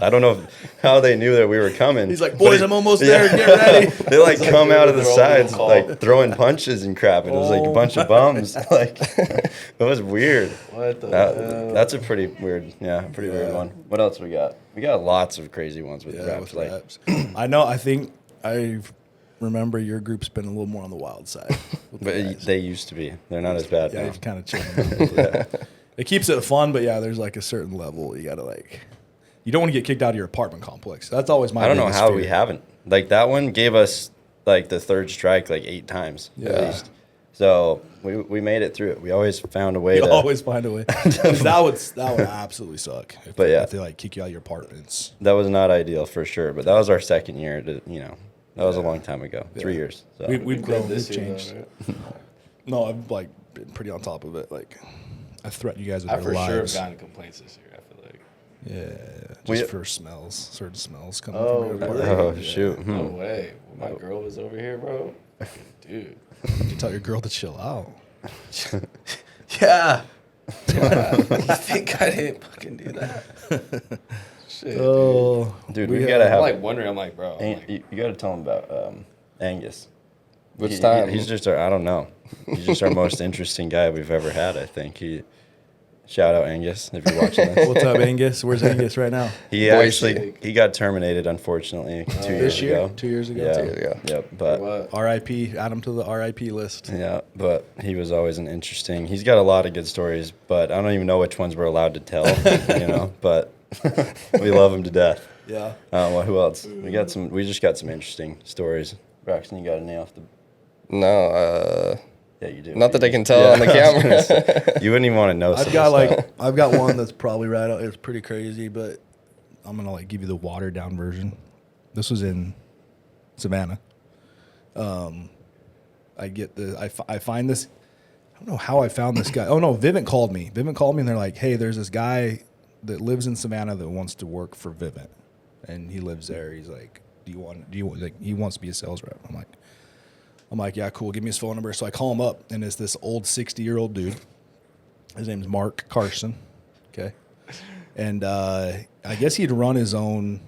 I don't know how they knew that we were coming. He's like, but boys, I'm almost there. Get ready. They like come like out of the they're sides, all like throwing punches and crap. And it was like a bunch of bums. Like, it was weird. What the hell? That's a pretty weird one. What else we got? We got lots of crazy ones with wraps. Like, wraps. I know. I think I remember your group's been a little more on the wild side. but they used to be. They're not as bad Yeah, now. you've kind of chilled. Yeah. It keeps it fun, but yeah, there's like a certain level you gotta like. You don't want to get kicked out of your apartment complex. That's always my. I don't know biggest how fear. we haven't. Like that one gave us like the third strike like 8 times at least. So we made it through it. We always found a way You to always find a way. that would absolutely suck. But yeah. if they like kick you out of your apartments. That was not ideal for sure, but that was our second year. That was a long time ago, 3 years. So. We've grown. this We've year, changed. though, right? No, I've like been pretty on top of it. Like I threaten you guys with I your for sure have lives. gotten complaints this year. I feel like. Yeah, just We- for smells, certain smells coming Oh, from your really? apartment. Oh shoot! No way. When my girl was over here, bro. Dude. You tell your girl to chill out. Yeah. You think I didn't fucking do that? Shit. Oh, Dude, we we've have- got to I'm have. like wondering. I'm like, bro. I'm Ang- like, you got to tell him about Angus. Which time? He's just I don't know. He's just our most interesting guy we've ever had. I think Shout out Angus if you're watching this. What's up, Angus? Where's Angus right now? He Boy actually shake. he got terminated unfortunately 2 years This year? ago. 2 years ago? Yeah. 2 years ago. Yep. But what? R.I.P. Add him to the R.I.P. list. yeah, but he was always an interesting. He's got a lot of good stories, but I don't even know which ones we're allowed to tell. But we love him to death. Yeah. Well, who else? We just got some interesting stories. Braxton, you got a nail off the. No, Yeah, you do. not that I can tell on the camera. You wouldn't even want to know. some of the stuff. I've got one that's probably right out. It's pretty crazy, but I'm gonna like give you the watered down version. This was in Savannah. I find this. I don't know how I found this guy. Oh no, Vivint called me. And they're like, "Hey, there's this guy that lives in Savannah that wants to work for Vivint, and he lives there. He's like, do you want like he wants to be a sales rep?" I'm like, yeah, cool. Give me his phone number. So I call him up, and it's this old 60-year-old dude. His name's Mark Carson. Okay. And I guess he'd run his own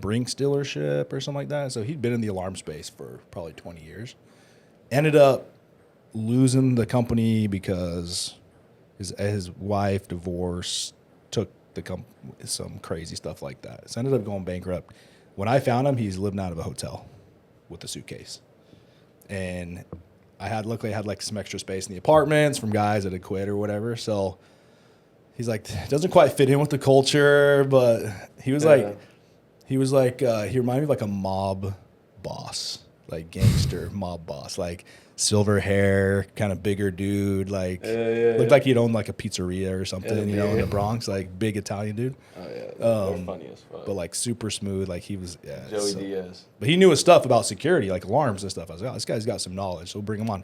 Brinks dealership or something like that. So he'd been in the alarm space for probably 20 years. Ended up losing the company because his wife divorced, took some crazy stuff like that. So ended up going bankrupt. When I found him, he's living out of a hotel with a suitcase. And luckily I had like some extra space in the apartments from guys that had quit or whatever. So he's like, doesn't quite fit in with the culture, but he reminded me of like a mob boss, like gangster mob boss, like silver hair, kind of bigger dude, like looked like he'd owned like a pizzeria or something, in the Bronx, like big Italian dude. Oh yeah. They're funny as fuck. But like super smooth, like he was Joey Diaz. But he knew his stuff about security, like alarms and stuff. I was like, oh, this guy's got some knowledge, so we'll bring him on.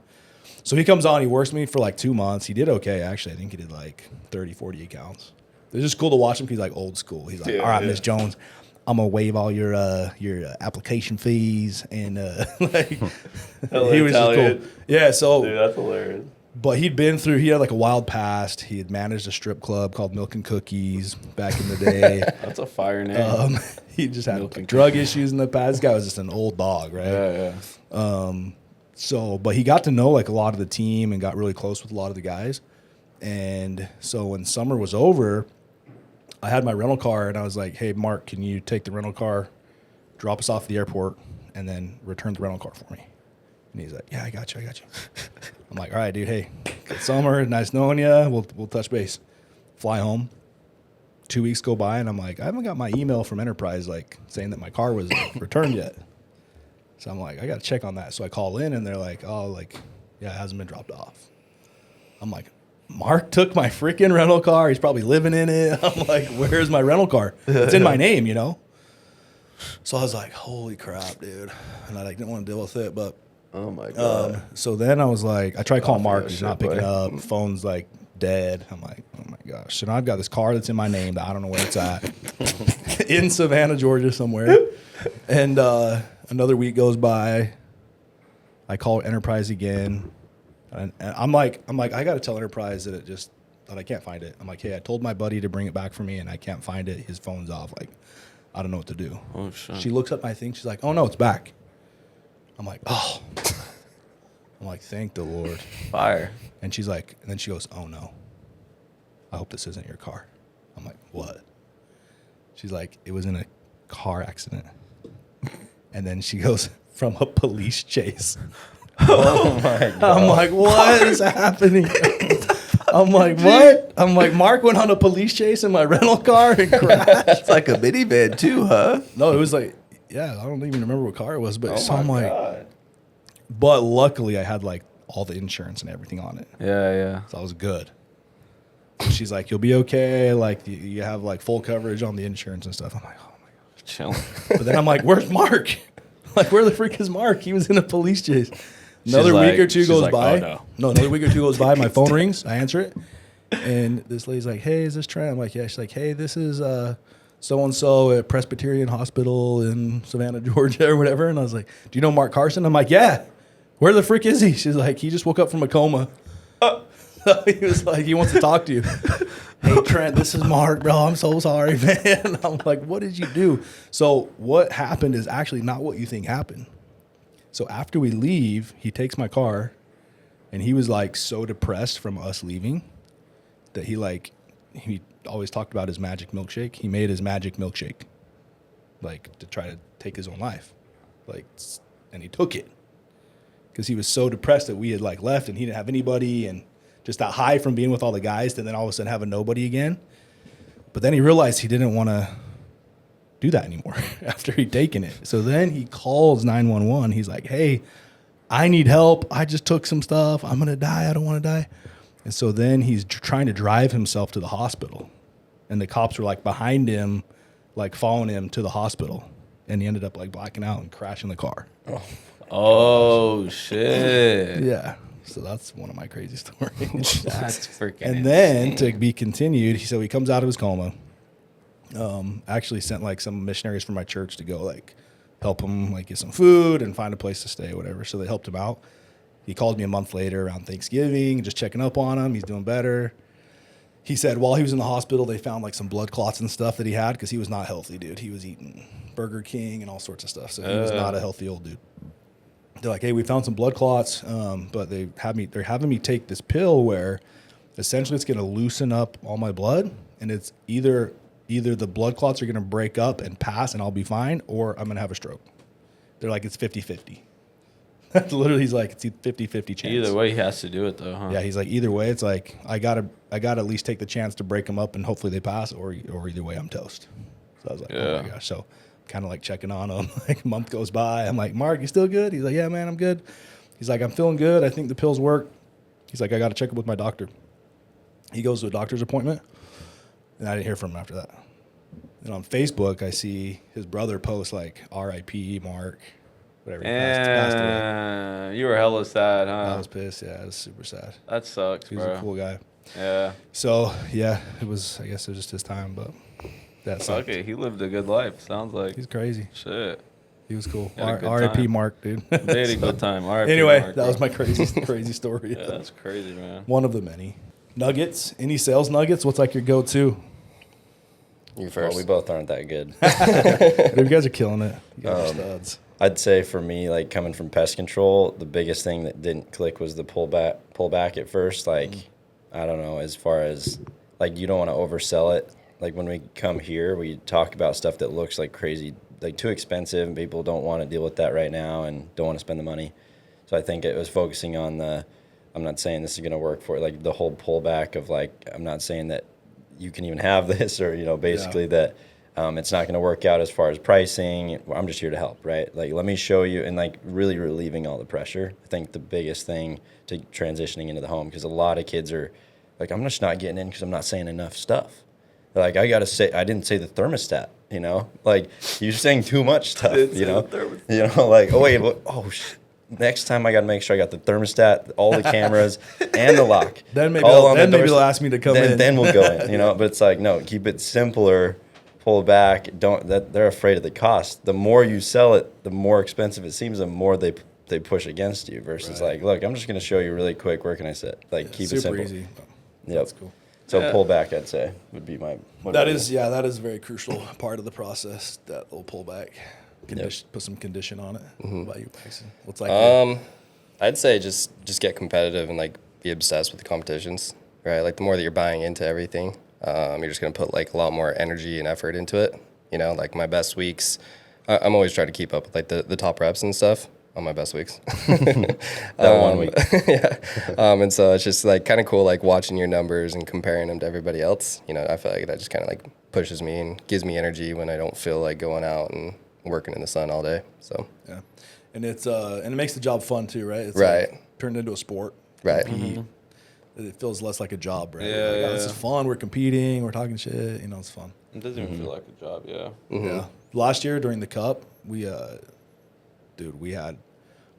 So he comes on, he works with me for like 2 months. He did okay, actually. I think he did like 30, 40 accounts. It's just cool to watch him because he's like old school. He's like, all right, Miss Jones, I'm going to waive all your application fees. And like, he was just cool. Yeah, so. Dude, that's hilarious. But he had like a wild past. He had managed a strip club called Milk and Cookies back in the day. That's a fire name. He just had like drug issues in the past. This guy was just an old dog, right? Yeah. But he got to know like a lot of the team and got really close with a lot of the guys. And so when summer was over, I had my rental car and I was like, hey, Mark, can you take the rental car, drop us off at the airport, and then return the rental car for me? And he's like, yeah, I got you. I'm like, all right, dude, hey, good summer, nice knowing you. We'll touch base. Fly home. 2 weeks go by, and I'm like, I haven't got my email from Enterprise like saying that my car was returned yet. So I'm like, I got to check on that. So I call in, and they're like, oh, like, yeah, it hasn't been dropped off. I'm like, Mark took my freaking rental car. He's probably living in it. I'm like, where's my rental car? It's in my name, So I was like, holy crap, dude. And I like didn't want to deal with it, but. Oh my god. So then I was like, I tried calling Mark. He's not picking boy. up. Phone's like dead. I'm like, oh my gosh. So now I've got this car that's in my name that I don't know where it's at. In Savannah, Georgia somewhere. And another week goes by. I call Enterprise again. And I'm like, I got to tell Enterprise that I can't find it. I'm like, hey, I told my buddy to bring it back for me and I can't find it. His phone's off. Like, I don't know what to do. Oh, shit. She looks at my thing. She's like, oh, no, it's back. I'm like, oh. I'm like, thank the Lord. Fire. And she's like, and then she goes, oh, no. I hope this isn't your car. I'm like, what? She's like, it was in a car accident. And then she goes, from a police chase. Oh my God. I'm like, what is happening? I'm like, what? I'm like, Mark went on a police chase in my rental car and crashed. It's like a minivan too, huh? No, it was like, yeah, I don't even remember what car it was, but so I'm like, God. but luckily I had like all the insurance and everything on it. Yeah. So I was good. So she's like, you'll be okay. Like you have like full coverage on the insurance and stuff. I'm like, oh my God. Chilling. But then I'm like, where's Mark? Like, where the freak is Mark? He was in a police chase. Another week or two goes by. Oh, no, another week or two goes by. My phone rings. I answer it. And this lady's like, hey, is this Trent? I'm like, yeah. She's like, hey, this is so-and-so at Presbyterian Hospital in Savannah, Georgia or whatever. And I was like, do you know Mark Carson? I'm like, yeah. Where the frick is he? She's like, he just woke up from a coma. He was like, he wants to talk to you. Hey, Trent, this is Mark, bro. I'm so sorry, man. I'm like, what did you do? So what happened is actually not what you think happened. So after we leave, he takes my car, and he was like so depressed from us leaving that he always talked about his magic milkshake. He made his magic milkshake, like to try to take his own life, and he took it because he was so depressed that we had like left and he didn't have anybody and just that high from being with all the guys to then all of a sudden have a nobody again. But then he realized he didn't want to do that anymore after he'd taken it. So then he calls 911. He's like, hey, I need help. I just took some stuff. I'm going to die. I don't want to die. And so then he's trying to drive himself to the hospital. And the cops were like behind him, like following him to the hospital. And he ended up like blacking out and crashing the car. Oh, shit. Yeah. So that's one of my crazy stories. That's freaking And insane. then to be continued, so he comes out of his coma. Actually sent like some missionaries from my church to go like help him like get some food and find a place to stay, whatever. So they helped him out. He called me a month later around Thanksgiving, just checking up on him. He's doing better. He said while he was in the hospital, they found like some blood clots and stuff that he had because he was not healthy, dude. He was eating Burger King and all sorts of stuff. So he was not a healthy old dude. They're like, hey, we found some blood clots, but they're having me take this pill where essentially it's going to loosen up all my blood, and it's either the blood clots are going to break up and pass and I'll be fine, or I'm going to have a stroke. They're like, it's 50-50. Literally, he's like, it's a 50-50 chance. Either way, he has to do it, though, huh? Yeah, he's like, either way, it's like, I gotta at least take the chance to break them up and hopefully they pass, or either way, I'm toast. So I was like, oh my gosh. So kind of like checking on him. Like a month goes by. I'm like, Mark, you still good? He's like, yeah, man, I'm good. He's like, I'm feeling good. I think the pills work. He's like, I got to check up with my doctor. He goes to a doctor's appointment, and I didn't hear from him after that. And on Facebook, I see his brother post like, R.I.P. Mark, whatever. He passed away. You were hella sad, huh? I was pissed. Yeah, it was super sad. That sucks, He was bro. a cool guy. Yeah. So yeah, I guess it was just his time, but that sucked. Okay, he lived a good life, sounds like. He's crazy. Shit. He was cool. Had a good R.I.P. time. Mark, dude. Very good time. R.I.P. Anyway, Mark, that was bro. my crazy story. Yeah, that's crazy, man. One of the many. Nuggets? Any sales nuggets? What's like your go-to? You first. Well, we both aren't that good. You guys are killing it. You guys are studs. I'd say for me, like coming from pest control, the biggest thing that didn't click was the pull back at first. Like, I don't know, as far as like you don't want to oversell it. Like when we come here, we talk about stuff that looks like crazy, like too expensive, and people don't want to deal with that right now and don't want to spend the money. So I think it was focusing on I'm not saying this is going to work for it, like the whole pullback of like, I'm not saying that you can even have this or, basically that it's not going to work out as far as pricing. I'm just here to help, right? Like, let me show you and like really relieving all the pressure. I think the biggest thing to transitioning into the home, because a lot of kids are like, I'm just not getting in because I'm not saying enough stuff. They're like, I didn't say the thermostat, like you're saying too much stuff, like, oh wait, next time I got to make sure I got the thermostat, all the cameras, and the lock. Then maybe they'll ask me to come in. Then we'll go in, But it's like, no, keep it simpler, pull back. They're afraid of the cost. The more you sell it, the more expensive it seems, the more they push against you. Versus like, look, I'm just going to show you really quick. Where can I sit? Like, keep it simple. Super easy. Yep. That's cool. So pullback, I'd say, would be my. That is a very crucial part of the process. That little pullback, put some condition on it. What about you, Paxton? What's like? I'd say just get competitive and like be obsessed with the competitions, right? Like the more that you're buying into everything, you're just gonna put like a lot more energy and effort into it. You know, like my best weeks, I'm always trying to keep up with like the top reps and stuff on my best weeks. That 1 week. Yeah. And so it's just like kind of cool, like watching your numbers and comparing them to everybody else. You know, I feel like that just kind of like pushes me and gives me energy when I don't feel like going out and working in the sun all day. So Yeah, and it's and it makes the job fun too, right? It's Right. like turned into a sport. Right. Compete. It feels less like a job, right? Yeah, Like, yeah. this is fun. We're competing. We're talking shit. You know, it's fun. It doesn't even feel like a job, yeah. Yeah. Last year during the Cup, we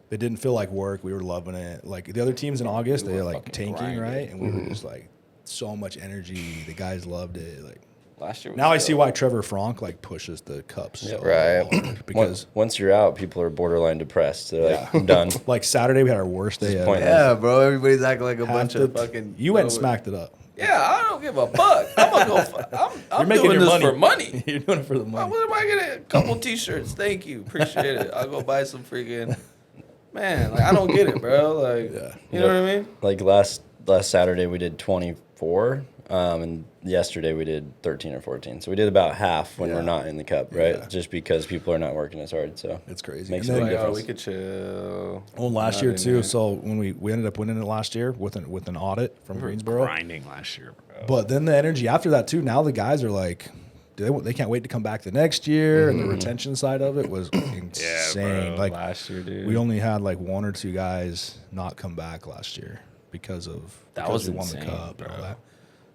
it didn't feel like work. We were loving it. Like the other teams in August, We they were were like fucking tanking, grinding. right? And we were just like so much energy. The guys loved it. Like Last year was now I see dope. why Trevor Frank like pushes the Cups so Right. hard because Once you're out, people are borderline depressed. They're like, I'm done. like Saturday we had our worst day ever. pointless. Yeah, bro. Everybody's acting like a Half bunch the- of fucking. You went and smacked it up. Yeah, I don't give a fuck. I'm gonna go. I'm making doing your this for money. You're doing it for the money. What am I getting? A couple T-shirts. Thank you. Appreciate it. I'll go buy some freaking. Man, like I don't get it, bro. Like, you know what I mean? Like last Saturday we did 24, and yesterday we did 13 or 14. So we did about half when Yeah. we're not in the Cup, right? Yeah. Just because people are not working as hard. So It's crazy. Makes And a then- big Like, oh, difference. we could chill. Well, last Not year in too. there. So when we ended up winning it last year with an audit from Greensboro, grinding last year, bro. but then the energy after that too. Now the guys are like, they can't wait to come back the next year, and the retention side of it was insane. bro. Like Last year, dude. we only had like one or two guys not come back last year because was we won insane, the Cup and all bro. that.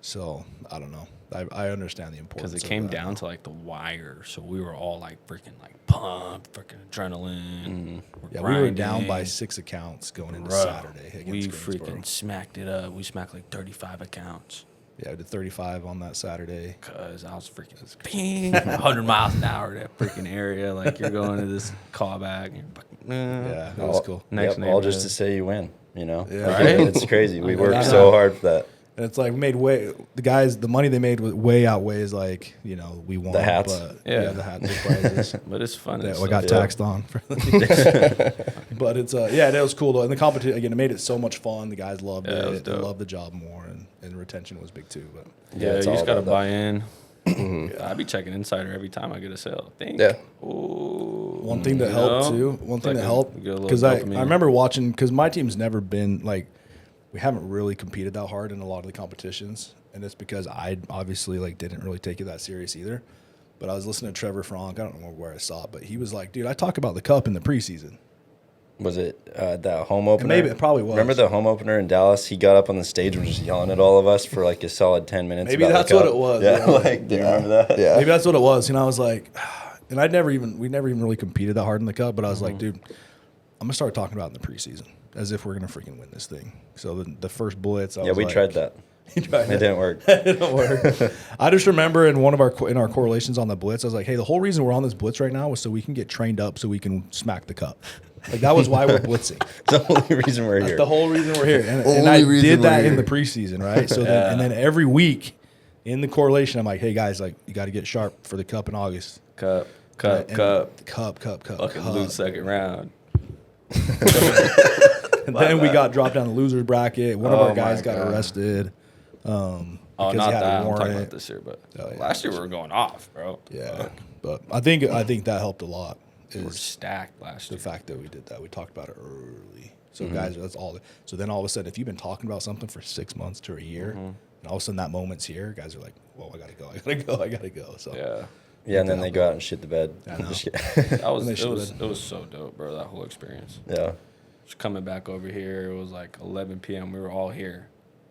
So I don't know. I understand the importance Because it of came that. down to like the wire, so we were all like freaking like pumped, freaking adrenaline. Yeah, we were down grinding. by 6 accounts going into Bro, Saturday against we Greensboro. freaking smacked it up. We smacked like 35 accounts. Yeah, I did 35 on that Saturday. Cause I was freaking ping, 100 miles an hour that freaking area. Like you're going to this callback. And you're fucking, Yeah, that was cool. Next all just neighborhood. to say you win. You know, Yeah. Like, Right? it's crazy. We I worked know. so hard for that. And it's like the money they made way outweighs like, you know, we won. The hats. But, Yeah. the hats, the prizes. But it's fun. Yeah, and I got stuff. taxed on. But it's that was cool though. And the competition again, it made it so much fun. The guys loved Yeah, it was it. They dope. loved the job more, and retention was big too. But Yeah, it's you all just gotta about buy in. I be checking Insider every time I get a sale. I think. Yeah. Ooh, one thing that you helped know? too. One It's thing like that a- helped you get a little because I dopamine. remember watching because my team's never been like we haven't really competed that hard in a lot of the competitions, and it's because I obviously like didn't really take it that serious either. But I was listening to Trevor Frank. I don't know where I saw it, but he was like, "Dude, I talk about the Cup in the preseason." Was it that home opener? maybe it probably was. Remember the home opener in Dallas? He got up on the stage and was just yelling at all of us for like a solid 10 minutes. Maybe about that's the what Cup. it was, Yeah, yeah. like, do you remember that? Yeah. Maybe that's what it was. And I was like, and we never even really competed that hard in the Cup. But I was like, dude, I'm gonna start talking about it in the preseason as if we're gonna freaking win this thing. So the first blitz, I Yeah, was we like, tried that. You tried It that? didn't work. It didn't work. I just remember in one of our correlations on the blitz, I was like, hey, the whole reason we're on this blitz right now was so we can get trained up so we can smack the Cup. Like that was why we're blitzing. It's the only reason we're That's here. the whole reason we're here. And Only I reason did we're that in here. the preseason, right? So then, and then every week in the correlation, I'm like, hey guys, like you got to get sharp for the Cup in August. Cup. And cup. Fucking lose second round. And then we got dropped down the losers bracket. One of Oh our guys my got God. arrested. Oh, because not he had a that. I'm talking warrant. about this year, but Oh, yeah. last year we were going off, bro. Yeah, but I think that helped a lot. We were Is stacked last the year. fact that we did that. We talked about it early. So guys, that's all. So then all of a sudden, if you've been talking about something for 6 months to a year, and all of a sudden that moment's here, guys are like, "Well, I gotta go." So Yeah. Yeah, and then they go out and shit the bed. I know. Just kidding. That was they it was should've. it was so dope, bro. That whole experience. Yeah. Just coming back over here, it was like 11 p.m. We were all here,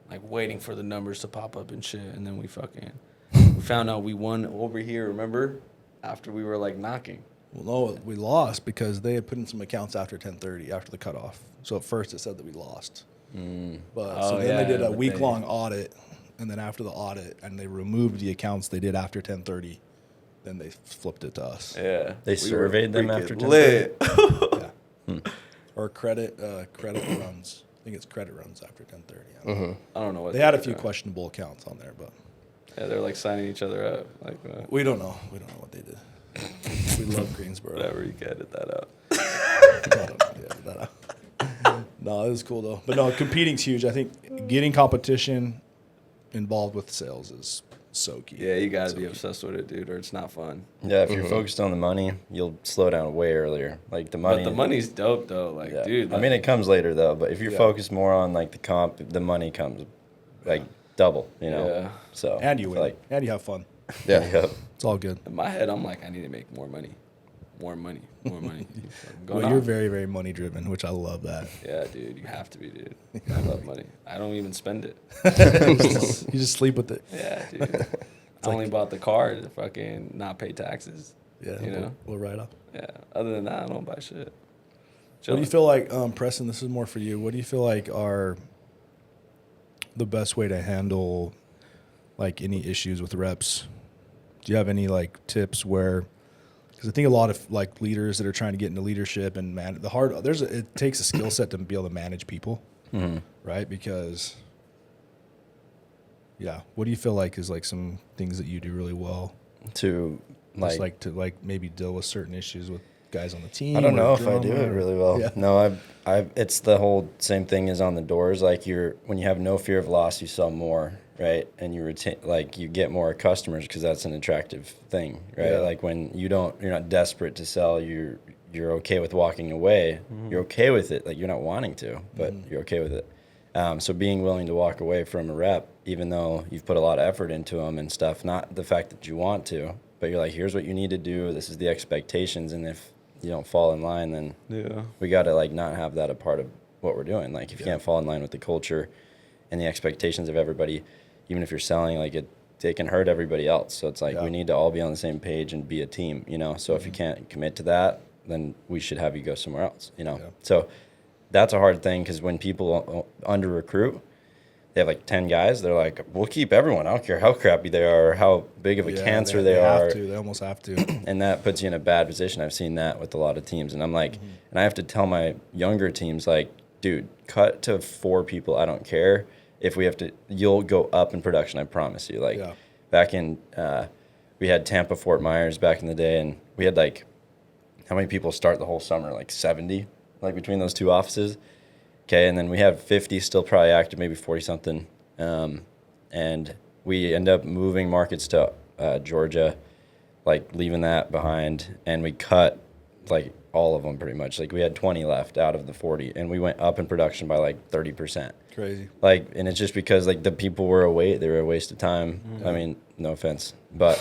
like waiting for the numbers to pop up and shit. And then we found out we won over here. Remember, after we were like knocking. Well, no, we lost because they had put in some accounts after 10:30 after the cutoff. So at first it said that we lost, but so Oh, then yeah, they did a but week-long audit, and then after the audit, and they removed the accounts they did after 10:30. Then they flipped it to us. Yeah. They surveyed them after 10:30? lit. Yeah. Or credit runs I think it's credit runs after 10:30. I don't know what They had a few questionable accounts on there, but Yeah, they're like signing each other up. Like we don't know. We don't know what they did. We love Greensboro. whatever, you can edit that out. I don't know. Yeah, that no, it was cool though. But no, competing's huge. I think getting competition involved with sales is so key. Yeah, you gotta be obsessed with it, dude, or it's not fun. Yeah, if you're focused on the money, you'll slow down way earlier. Like the money. But the money's dope though. Like, Yeah. dude. I mean, it comes later though. But if you're focused more on like the comp, the money comes like double. You know. Yeah. So And you win. like And you have fun. Yeah. yeah. It's all good. in my head, I'm like, I need to make more money. More money. More money. Going Well, you're on. very, very money driven, which I love that. Yeah, dude, you have to be, dude. I love money. I don't even spend it. You just sleep with it. Yeah, dude. I only bought the car to fucking not pay taxes. Yeah. You know? We'll write off. Yeah. Other than that, I don't buy shit. What do you feel like, Preston, this is more for you. What do you feel like are the best way to handle like any issues with reps? Do you have any like tips where, because I think a lot of like leaders that are trying to get into leadership and it takes a skill set to be able to manage people, right? Because, yeah, what do you feel like is like some things that you do really well? To Just like to like maybe deal with certain issues with guys on the team. I don't or know if I do drama it or- really well. Yeah. No, it's the whole same thing as on the doors. Like when you have no fear of loss, you sell more, right? And you retain, like you get more customers because that's an attractive thing, right? Yeah. Like when you're not desperate to sell, you're okay with walking away. You're okay with it. Like you're not wanting to, but you're okay with it. So being willing to walk away from a rep, even though you've put a lot of effort into them and stuff, not the fact that you want to, but you're like, here's what you need to do. This is the expectations. And if you don't fall in line, then we got to like not have that a part of what we're doing. Like if you can't fall in line with the culture and the expectations of everybody, even if you're selling, like it can hurt everybody else. So it's like we need to all be on the same page and be a team, you know? So if you can't commit to that, then we should have you go somewhere else, you know? Yeah. So that's a hard thing because when people under recruit, they have like 10 guys. They're like, we'll keep everyone. I don't care how crappy they are or how big of a cancer they are. Have to. They almost have to. And that puts you in a bad position. I've seen that with a lot of teams. And I'm like, and I have to tell my younger teams, like, dude, cut to 4 people. I don't care. If we have to, you'll go up in production. I promise you. Like back in, we had Tampa, Fort Myers back in the day. And we had like, how many people start the whole summer? Like 70, like between those 2 offices. Okay, and then we have 50 still probably active, maybe 40-something. And we end up moving markets to Georgia, like leaving that behind. And we cut like all of them pretty much. Like we had 20 left out of the 40. And we went up in production by like 30%. Crazy. Like, and it's just because like the people were they were a waste of time. I mean, no offense, but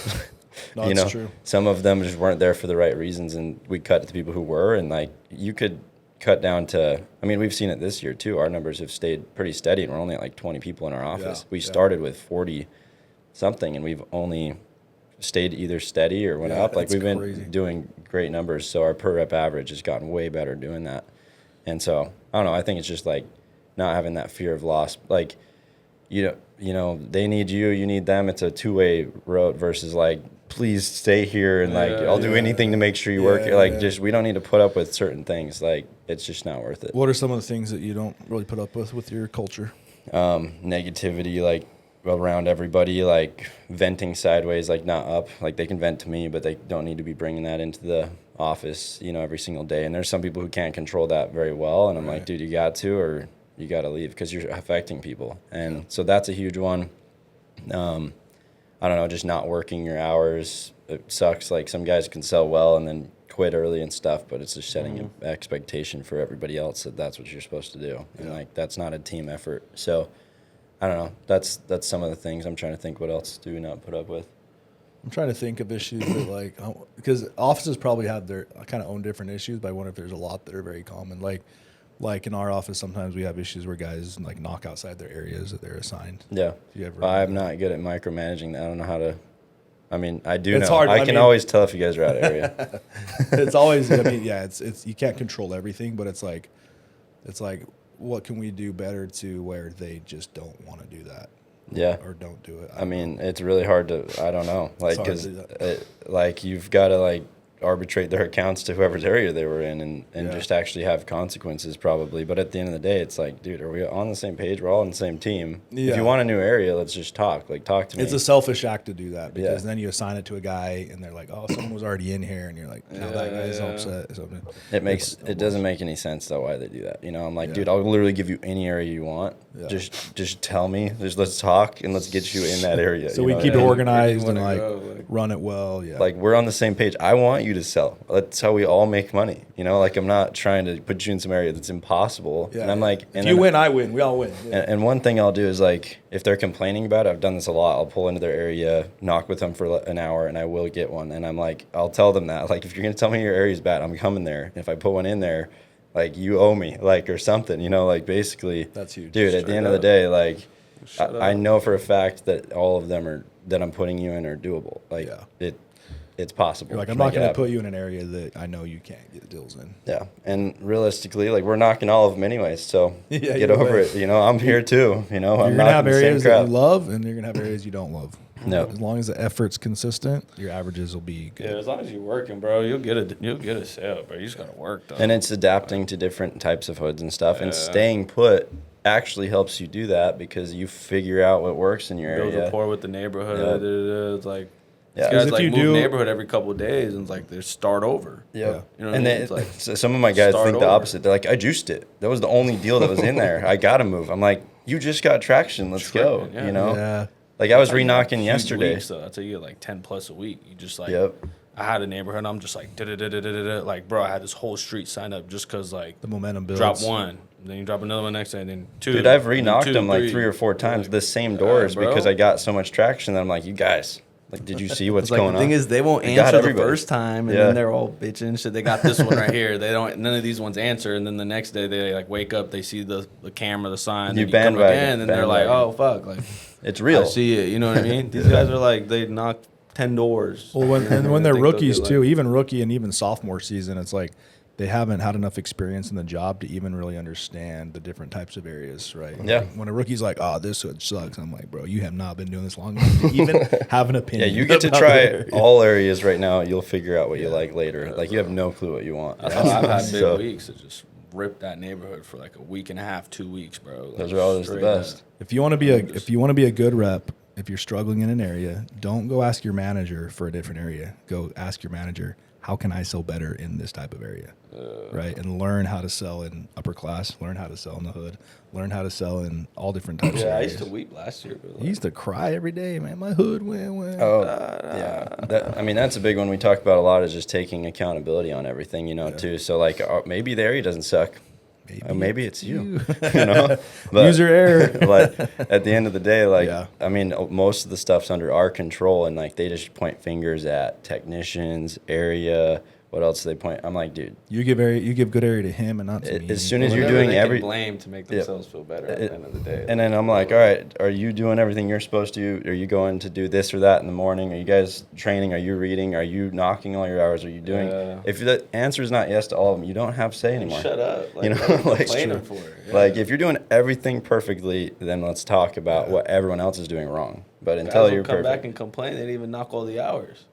No, you it's know, true. some of them just weren't there for the right reasons. And we cut to the people who were, and like you could cut down to, I mean, we've seen it this year too. Our numbers have stayed pretty steady, and we're only at like 20 people in our office. We started with 40 something, and we've only stayed either steady or went up. Like that's we've crazy. been doing great numbers. So our per rep average has gotten way better doing that. And so I don't know. I think it's just like not having that fear of loss. Like, you know, they need you, you need them. It's a 2-way road versus like, please stay here and like I'll do anything to make sure you work here. Like just we don't need to put up with certain things. Like it's just not worth it. What are some of the things that you don't really put up with your culture? Negativity, like around everybody, like venting sideways, like not up. Like they can vent to me, but they don't need to be bringing that into the office, you know, every single day. And there's some people who can't control that very well. And I'm like, dude, you got to, or you got to leave because you're affecting people. And so that's a huge one. I don't know, just not working your hours. It sucks. Like some guys can sell well and then quit early and stuff, but it's just setting an expectation for everybody else that that's what you're supposed to do. And like, that's not a team effort. So I don't know. That's some of the things. I'm trying to think what else do we not put up with. I'm trying to think of issues that like, because offices probably have their kind of own different issues, but I wonder if there's a lot that are very common. Like in our office, sometimes we have issues where guys like knock outside their areas that they're assigned. Yeah. You ever I'm not good at micromanaging that. I don't know how to. I mean, I do It's know. hard. I I can mean- always tell if you guys are out of area. It's always, I mean, yeah, it's you can't control everything, but it's like, what can we do better to where they just don't want to do that Yeah. or don't do it? I mean, it's really hard to. I don't know. Like, hard because to do like you've got to like arbitrate their accounts to whoever's area they were in and Yeah. just actually have consequences probably. But at the end of the day, it's like, dude, are we on the same page? We're all on the same team. Yeah. If you want a new area, let's just talk. Like, talk to me. It's a selfish act to do that because Yeah. then you assign it to a guy and they're like, oh, someone was already in here, and you're like, no, that guy's upset. Something. It doesn't make any sense though why they do that. You know, I'm like, Yeah. dude, I'll literally give you any area you want. Yeah. Just tell me. Just let's talk and let's get you in that area. So you we know? keep it Yeah. organized Where and do you like wanna go? run it well. Yeah. Like, we're on the same page. I want you to sell. That's how we all make money. You know, like, I'm not trying to put you in some area that's impossible. yeah. And I'm like, if you win, I win. We all win. Yeah. And one thing I'll do is, like, if they're complaining about it, I've done this a lot. I'll pull into their area, knock with them for an hour, and I will get one. And I'm like, I'll tell them that. Like, if you're going to tell me your area's bad, I'm coming there. And if I put one in there, like, you owe me, like, or something, you know, like, basically. That's huge. Dude, at the Straight end of the up. day, like, Shut I up. know for a fact that all of them that I'm putting you in are doable. Like, Yeah. it's possible. You're like, to I'm make not it going to happen. put you in an area that I know you can't get deals in. Yeah, and realistically, like, we're knocking all of them anyways, so Yeah, get either over way. it. You know, I'm here too. You know, You're I'm going to have knocking the same areas that crowd. you love, and you're going to have areas you don't love. No. As long as the effort's consistent, your averages will be good. Yeah, as long as you're working, bro, you'll get a sale, bro. You just gotta work though. And it's adapting to different types of hoods and stuff, and staying put actually helps you do that because you figure out what works in your build area. rapport with the neighborhood. Yeah. It's like Yeah. these 'Cause guys if like you move do- neighborhood every couple of days, and it's like they start over. Yeah. You know what and I mean? then It's like, so some of my guys start think the over. opposite. They're like, I juiced it. That was the only deal that was in there. I got to move. I'm like, you just got traction. Let's go. Tripping, yeah. You know? Yeah. Like, I was That's how you get re-knocking huge yesterday. Weeks, though. That's how you get like 10 plus a week. You just like, Yep. I had a neighborhood. And I'm just like, da-da-da-da-da-da. Like, bro, I had this whole street signed up just because like The momentum builds. drop one, then you drop another one next day, and then two. Dude, I've then re-knocked two, them like three. 3 or 4 times, Like, the same doors, bro. because I got so much traction that I'm like, you guys, like, did you see what's It's like going the on? thing is, they won't We got answer the everybody. first time, and Yeah. then they're all bitching shit. They got this one right here. They don't. None of these ones answer, and then the next day they like wake up, they see the camera, the sign, You and come bandwagon, again, and they're like, bandwagon. oh fuck, like It's real. I see it. You know what I mean? These guys are like they knocked 10 doors. Well, and when I they're think they'll rookies get, like- too, even rookie and even sophomore season, it's like they haven't had enough experience in the job to even really understand the different types of areas, right? Yeah. Like, when a rookie's like, "Oh, this hood sucks," I'm like, "Bro, you have not been doing this long enough to even have an Yeah, opinion." you get to about try the area." all areas right now. You'll figure out what you like later. Like, you have no clue what you want. I've had big So, weeks to just rip that neighborhood for like a week and a half, 2 weeks, bro. Like, those are always the straight best. up. If you want to be a good rep, if you're struggling in an area, don't go ask your manager for a different area. Go ask your manager, how can I sell better in this type of area? Right? And learn how to sell in upper class, learn how to sell in the hood, learn how to sell in all different types of Yeah, I areas. used to weep last year. But I used to cry every day, man. My hood went. Oh, yeah. I mean, that's a big one we talk about a lot, is just taking accountability on everything, you know, too. So, like, maybe the area doesn't suck. Maybe it's you, you know. But, User error. but at the end of the day, like, Yeah. I mean, most of the stuff's under our control, and like they just point fingers at technicians, area. What else do they point? I'm like, dude, You give good area to him and not to me. as soon as you're whatever doing they can every, blame to make themselves feel better at the end of the day. and then I'm like, all right, are you doing everything you're supposed to? Are you going to do this or that in the morning? Are you guys training? Are you reading? Are you knocking all your hours? Are you doing? Yeah. If the answer is not yes to all of them, you don't have say anymore. Shut up. Like, You know, why are you like, complaining for it. Yeah. Like, if you're doing everything perfectly, then let's talk about what everyone else is doing wrong. But Guys until will you're come perfect, back and complain, they didn't even knock all the hours.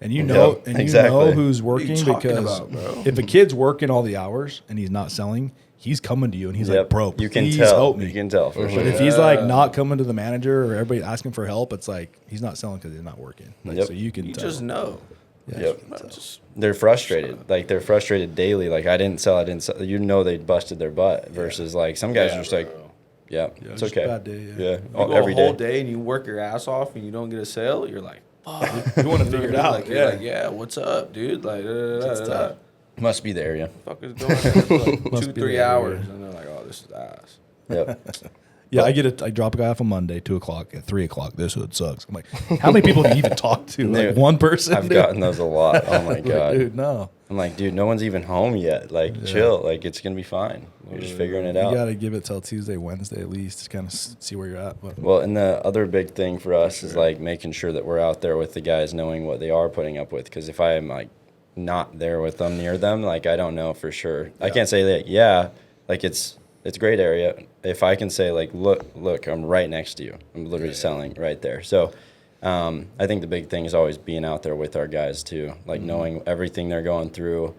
And you know, Yeah, exactly. who's What are you working talking because about, bro? if a kid's working all the hours and he's not selling, he's coming to you and he's like, Yep, "Bro, you can please tell. help me." You can tell for But sure. if he's like not coming to the manager or everybody asking for help, it's like he's not selling because he's not working. Like, Yep. So you can You tell. just know. Yeah, Yep. you can tell. Just, They're frustrated. Like, they're frustrated daily. Like, I didn't sell. You know, they busted their butt. Versus like some guys are just like, bro. yeah, Yeah, it's just a okay. bad day, yeah. Yeah, You go every a whole day. day and you work your ass off and you don't get a sale, you're like, You want to figure it out. like, Yeah. you're like, yeah, what's up, dude? Like, tough. Must be the area. fuck is going on for like Must 2, be 3 the area. hours, and they're like, oh, this is ass. Yep. Yeah, I drop a guy off on Monday, 2:00, at 3:00. This hood sucks. I'm like, how many people do you even talk to? Like Dude, one person? I've dude? gotten those a lot. Oh my Like, god. dude, no. I'm like, dude, no one's even home yet. Like, chill. Like, it's gonna be fine. You're just figuring it You out. gotta give it till Tuesday, Wednesday at least to kind of see where you're at. But Well, and the other big thing for us is like making sure that we're out there with the guys, knowing what they are putting up with. Because if I am like not there with them, near them, like, I don't know for sure. I can't say that. Yeah, like it's a great area. If I can say like, look, I'm right next to you. I'm literally selling right there. So I think the big thing is always being out there with our guys too, like knowing everything they're going through,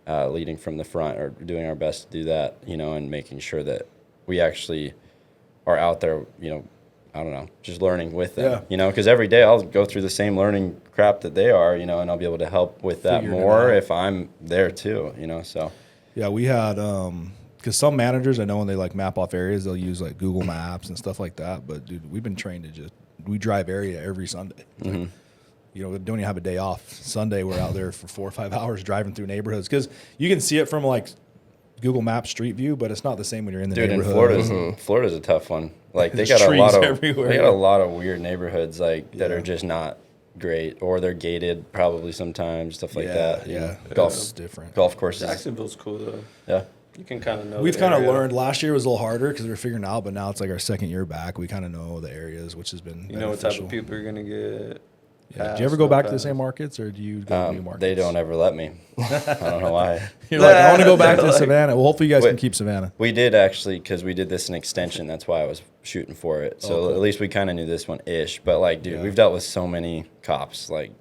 leading from the front, or doing our best to do that, and making sure that we actually are out there, I don't know, just learning with them, because every day I'll go through the same learning crap that they are, and I'll be able to help with that more if I'm there too, so. Yeah, we had, because some managers, I know when they like map off areas, they'll use like Google Maps and stuff like that. But dude, we've been trained to we drive area every Sunday. Like, we don't even have a day off. Sunday, we're out there for 4 or 5 hours driving through neighborhoods, because you can see it from like Google Maps Street View, but it's not the same when you're in the neighborhood. In Florida's a tough one. Like they There's got a lot of everywhere. They got a lot of weird neighborhoods that are just not great, or they're gated probably sometimes, stuff like that. Golf's different. Golf courses. Jacksonville's cool though. Yeah. You can kind of know. We've kind of learned. Last year was a little harder because we were figuring out, but now it's like our second year back. We kind of know the areas, which has been You know what type of people you're gonna get. Yeah. Do you ever go back to the same markets, or do you go to new markets? They don't ever let me. I don't know why. You're like, I want to go back to Savannah. Well, hopefully you guys can keep Savannah. We did actually, because we did this in extension. That's why I was shooting for it. So cool. at least we kind of knew this one ish. But like, dude, we've dealt with so many cops. Like,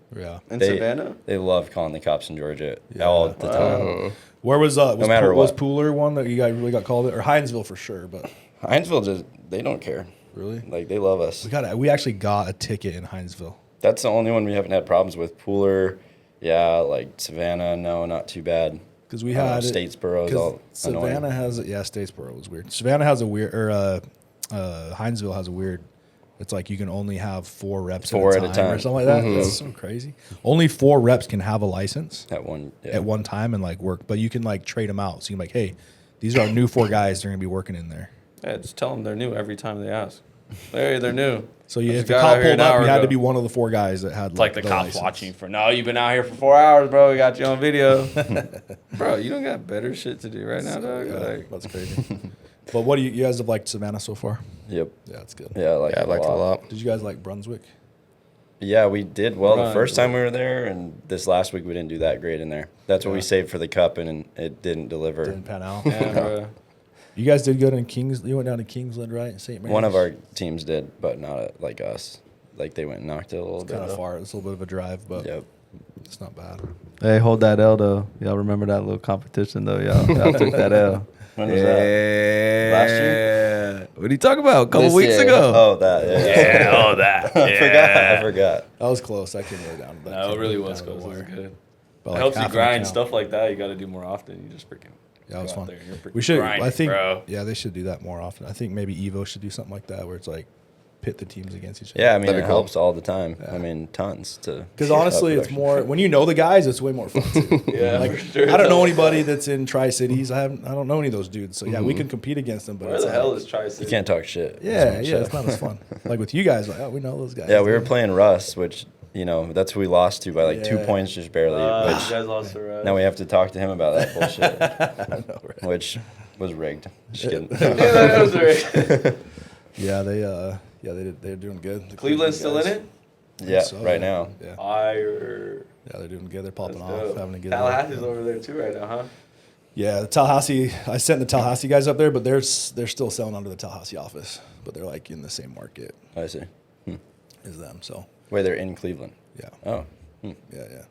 In Savannah? They love calling the cops in Georgia all the time. Where was No matter was what. Pooler one that you guys really got called it, or Hinesville for sure? But Hinesville they don't care. really, Like, they love us. we actually got a ticket in Hinesville. That's the only one we haven't had problems with. Pooler, like Savannah, no, not too bad. Because we had Statesboro's all Savannah annoying. has Statesboro was weird. Savannah has a weird, or Hinesville has a weird. It's like you can only have 4 reps at a time or something like that. That's so crazy. Only 4 reps can have a license At one time and like work, but you can like trade them out. So you can like, hey, these are our new 4 guys. They're gonna be working in there. Yeah, just tell them they're new every time they ask. Hey, they're new. So There's if a the guy cop out here pulled an up, hour you had to ago. be one of the 4 guys that had It's like the cops license. watching for, no, you've been out here for 4 hours, bro. We got you on video. Bro, you don't got better shit to do right now, dog. Yeah, Like, that's crazy. But what do you guys have liked Savannah so far? Yep. Yeah, that's good. Yeah, I liked I liked it a lot. Did you guys like Brunswick? Yeah, we did well the Right. first time we were there, and this last week we didn't do that great in there. That's what we saved for the cup, and it didn't deliver. Didn't pan out. yeah, bro. You guys did good in Kings. You went down to Kingsland, right? St. Mary's. One of our teams did, but not like us. Like, they went and knocked it a little bit. Kind of far. It's a little bit of a drive, but Yep. it's not bad. Hey, hold that L though. Y'all remember that little competition though? Y'all took that L. When was that? Last year? What are you talking about? A couple This weeks year. ago. Oh, that. Yeah. all that. I forgot. That was close. I came way down. to that. No, it really Came was down to close. the It was wire. good. But It like helps you half an grind account. stuff like that. You got to do more often. You just freaking. Yeah, it was go out fun. there and you're freaking We should. grinding, I think. bro. Yeah, they should do that more often. I think maybe Evo should do something like that, where it's like pit the teams against each other. Yeah, I mean, That'd it be cool. helps all the time. I mean, tons to. Because honestly, it's more when you know the guys. It's way more fun. Too. Yeah, like, for sure. I don't know anybody that's in Tri Cities. I don't know any of those dudes. So yeah, we can compete against them. But Where it's the like, hell is Tri-City? You can't talk shit. Yeah, it's not as fun. Like with you guys, like we know those guys. Yeah, we were playing Russ, which, that's who we lost to by like 2 Yeah. points, just barely. You Which guys lost the rest. now we have to talk to him about that bullshit, I know, right? which was rigged. Just kidding. Yeah, that was right. Yeah, they're doing good. The Cleveland's still in guys. it? Yeah, So, right now. Yeah, Fire. yeah, they're doing good. They're popping That's off, dope. having a good. Tallahassee's over there too right now, huh? Yeah, the Tallahassee. I sent the Tallahassee guys up there, but they're still selling under the Tallahassee office, but they're like in the same market I see. as them. So Wait, they're in Cleveland. yeah, Oh, yeah.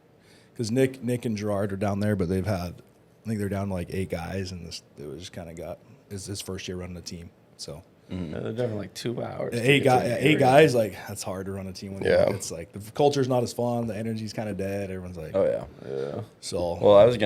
Because Nick and Gerard are down there, but they've had, I think they're down to like 8 guys, and it was just kind of is his first year running a team. So Yeah, they're driving like 2 hours. to 8 get to the area. guys, like that's hard to run a team when it's like the culture's not as fun, the energy's kind of dead. Everyone's like, oh yeah. Yeah. so Well, that's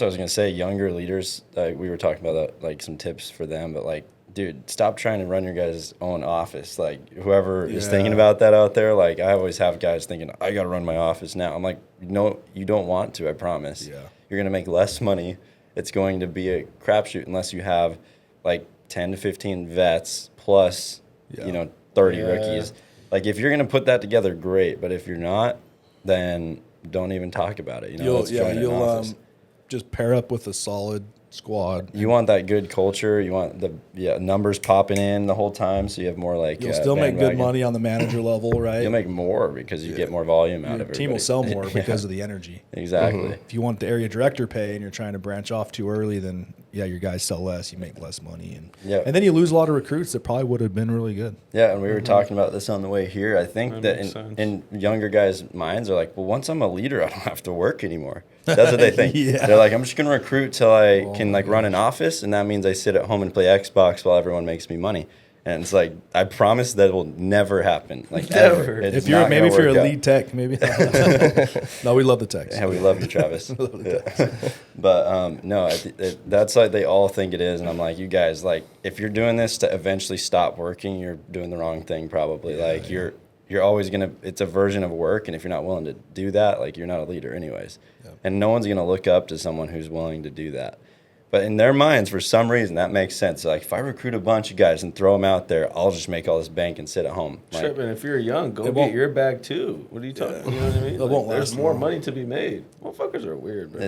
what I was gonna say. Younger leaders, we were talking about that, like some tips for them, but like, dude, stop trying to run your guys' own office. Like, whoever is thinking about that out there, like, I always have guys thinking, I got to run my office now. I'm like, no, you don't want to, I promise. Yeah. You're going to make less money. It's going to be a crapshoot unless you have, like, 10 to 15 vets plus, 30 rookies. Like, if you're going to put that together, great. But if you're not, then don't even talk about it. Let's join an office. just pair up with a solid squad. You want that good culture. You want the numbers popping in the whole time, so you have more like. You'll still make good bandwagon. money on the manager level, right? You'll make more because you get more volume out Your of it. team will sell more because of the energy. Exactly. If you want the area director pay and you're trying to branch off too early, then your guys sell less, you make less money, and Yeah. and then you lose a lot of recruits that probably would have been really good. Yeah, and we were talking about this on the way here. I think That that makes sense. in younger guys' minds are like, well, once I'm a leader, I don't have to work anymore. That's what they think. Yeah. They're like, I'm just gonna recruit till I can like run an office, and that means I sit at home and play Xbox while everyone makes me money. And it's like, I promise that will never happen. Like ever. It's If you're not maybe gonna if you're work a out. lead tech, maybe. No, we love the techs. Yeah, we love you, Travis. Yeah. But no, that's like they all think it is, and I'm like, you guys, like, if you're doing this to eventually stop working, you're doing the wrong thing, probably. Like, you're always gonna. It's a version of work, and if you're not willing to do that, like, you're not a leader, anyways. And no one's gonna look up to someone who's willing to do that. But in their minds, for some reason, that makes sense. Like, if I recruit a bunch of guys and throw them out there, I'll just make all this bank and sit at home. Like, Tripping. If you're young, go It get won't- your bag too. What are you talking? You know what I mean? It won't There's last more long. money to be made. Motherfuckers are weird, bro.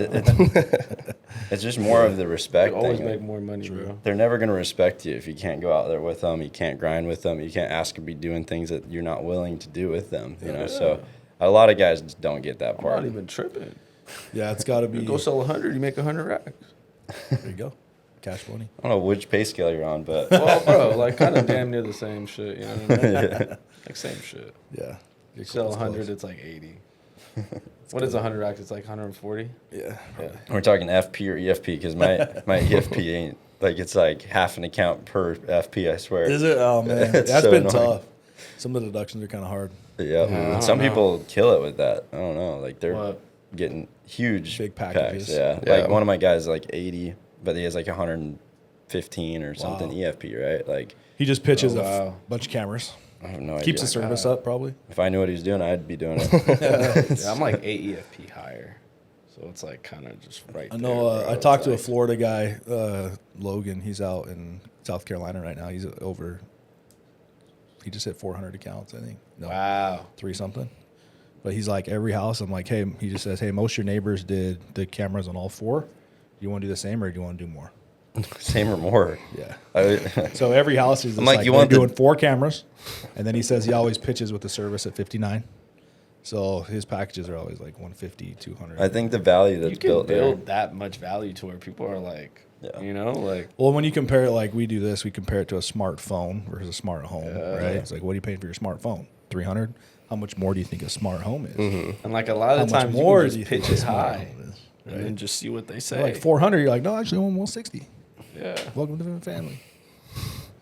it's just more of the They respect always thing. make more money, bro. They're never going to respect you if you can't go out there with them. You can't grind with them. You can't ask to be doing things that you're not willing to do with them. You know, so a lot of guys just don't get that I'm part. not even tripping. Yeah, it's got to be. You go sell 100, you make 100 racks. There you go, cash money. I don't know which pay scale you're on, but Well, bro, like kind of damn near the same shit. You know what I mean? Like same shit. Yeah, You sell 100, it's like 80. What is 100 racks? It's like 140. Yeah, Yeah. we're talking FP or EFP because my EFP ain't like it's like half an account per FP. I swear. is it? Oh man, It's that's so been annoying. tough. Some of the deductions are kind of hard. Yeah, I and don't some know. people kill it with that. I don't know, like they're What? getting huge Big packs. packages. Yeah. Yeah. Like one of my guys is like 80, but he has like 115 or something Wow. EFP, right? Like He just pitches Oh, a wow. bunch of cameras, I have no keeps the idea. service up probably. If I knew what he was doing, I'd be doing it. Yeah, I'm like 8 EFP higher. So it's like kind of just right I there. know. bro. I It's talked to a like- Florida guy, Logan. He's out in South Carolina right now. He's over. He just hit 400 accounts, I think. No, Wow. 3 something. But he's like every house. I'm like, hey. He just says, hey, most of your neighbors did the cameras on all 4. Do you want to do the same or do you want to do more? Same or more. Yeah. I, So every house is I'm just like, like you they're want the- doing 4 cameras, and then he says he always pitches with the service at 59. So his packages are always like 150, 200. I think the value that's You can built build that much value to where people are like, Yeah. you know, like, Well, when you compare it, like we do this, we compare it to a smartphone versus a smart home, right? It's like, what are you paying for your smartphone? 300. How much more do you think a smart home is? and like a lot How of much times more you do can you just think pitch a it smart high home is? and then just see what they say. Like 400, you're like, no, actually, I want 160. Yeah. Welcome to the family.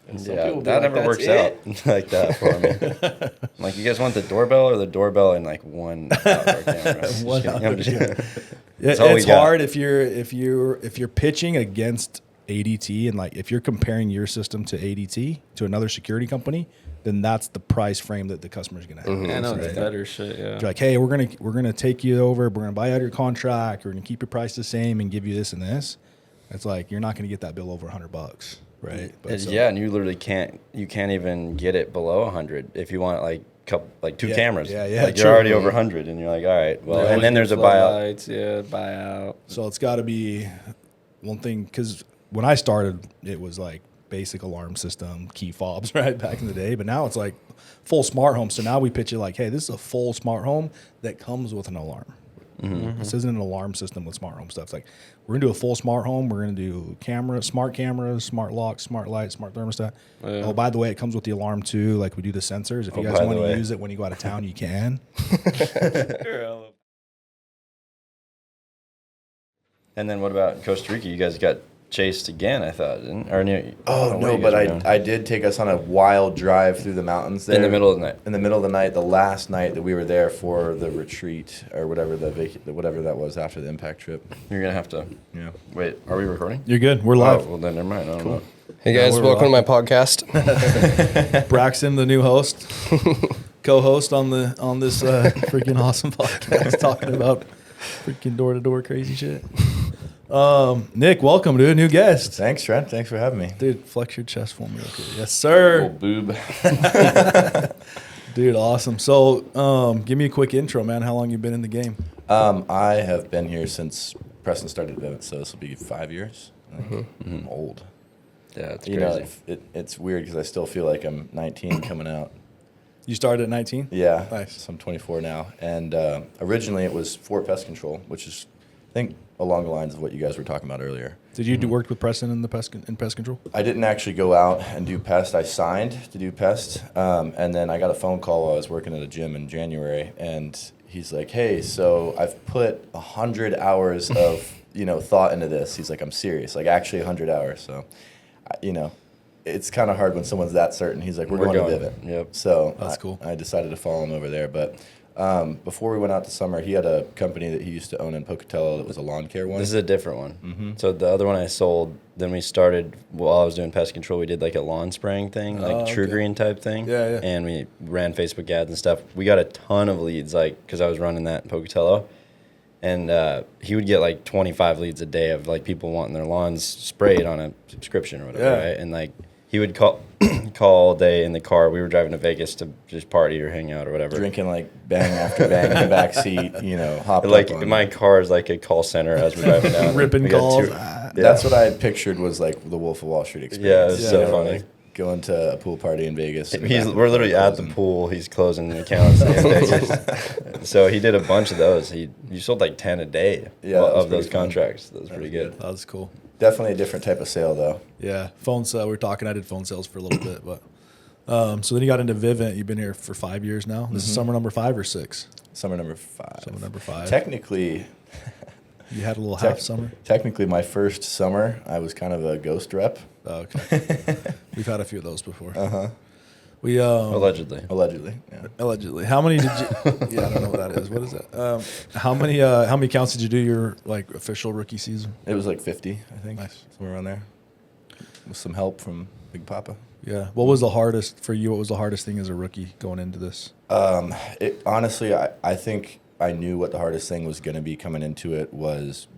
And some Yeah, people be that like, never "That's works it?" out like that for me. I'm like, you guys want the doorbell or the doorbell and like one outdoor camera? Just One kidding. outdoor I'm just- camera. That's all we It's got. hard if you're pitching against ADT and like if you're comparing your system to ADT to another security company, then that's the price frame that the customer's gonna have. I know Right? it's better shit. Yeah. You're like, hey, we're gonna take you over. We're gonna buy out your contract. We're gonna keep your price the same and give you this and this. It's like you're not gonna get that bill over $100, right? But so- Yeah, and you literally can't even get it below 100 if you want like two Yeah, cameras. yeah, yeah, Like true. you're already over 100 and you're like, all right, well, and then there's a buyout. Lights, yeah, buyout. So it's got to be one thing because when I started, it was like basic alarm system, key fobs, right back in the day. But now it's like full smart home. So now we pitch it like, hey, this is a full smart home that comes with an alarm. This isn't an alarm system with smart home stuff. It's like we're gonna do a full smart home. We're gonna do cameras, smart locks, smart lights, smart thermostat. Yeah. Oh, by the way, it comes with the alarm too. Like we do the sensors. If you Oh, guys by want the to way. use it when you go out of town, you can. And then what about Costa Rica? You guys got chased again, I thought, didn't? Or near, Oh no, but I did take us on a wild drive through the mountains there in the middle of the night. In the middle of the night, the last night that we were there for the retreat or whatever whatever that was after the impact trip. You're gonna have to. Yeah. Wait, are we recording? You're good. We're live. Oh, well then never mind. I don't know. Hey guys, we're welcome to my podcast. Braxton, the new host, co-host on this freaking awesome podcast, talking about freaking door-to-door crazy shit. Nick, welcome, dude. New guest. Thanks, Trent. Thanks for having me. Dude, flex your chest for me real quick. Yes, sir. boob. Dude, awesome. So, give me a quick intro, man. How long you been in the game? I have been here since Preston started doing it, so this will be 5 years. I'm old. Yeah, it's You crazy. know, it's weird because I still feel like I'm 19 coming out. You started at 19? Yeah. Nice. So I'm 24 now. And originally it was for pest control, which is I think along the lines of what you guys were talking about earlier. Did you do work with Preston in the pest control? I didn't actually go out and do pest. I signed to do pest, and then I got a phone call while I was working at a gym in January, and he's like, "Hey, so I've put 100 hours of thought into this." He's like, "I'm serious, like actually 100 hours." So, it's kind of hard when someone's that certain. He's like, "We're going to Vivid." Yep. So That's cool. I decided to follow him over there, but. Before we went out to summer, he had a company that he used to own in Pocatello that was a lawn care one. This is a different one. So the other one I sold, then we started, while I was doing pest control, we did like a lawn spraying thing, like True Green type thing. Yeah, yeah. And we ran Facebook ads and stuff. We got a ton of leads, like, because I was running that in Pocatello. And he would get like 25 leads a day of like people wanting their lawns sprayed on a subscription or whatever, right? And like he would call all day in the car. We were driving to Vegas to just party or hang out or whatever. Drinking like bang after bang in the back seat, hopped Like up on my car is like a call center as we're driving down. Ripping We got calls. That's what I had pictured was like the Wolf of Wall Street Yeah, experience. it's so funny. Like going to a pool party in Vegas. We're literally at the pool. He's closing the accounts in Vegas. So he did a bunch of those. You sold like 10 a day of those contracts. That was pretty good. That was cool. Definitely a different type of sale though. Yeah, phone sale. We were talking. I did phone sales for a little bit, but so then you got into Vivint. You've been here for 5 years now. This is summer number 5 or 6? Summer number 5. Summer number 5. Technically, You had a little half summer. Technically, my first summer, I was kind of a ghost rep. Oh, okay. We've had a few of those before. We Allegedly. Allegedly, yeah. allegedly. How many did you? Yeah, I don't know what that is. What is that? How many counts did you do your like official rookie season? It was like 50, I think. Nice. Somewhere around there. With some help from Big Papa. Yeah. What was the hardest for you? What was the hardest thing as a rookie going into this? Honestly, I think I knew what the hardest thing was going to be coming into it was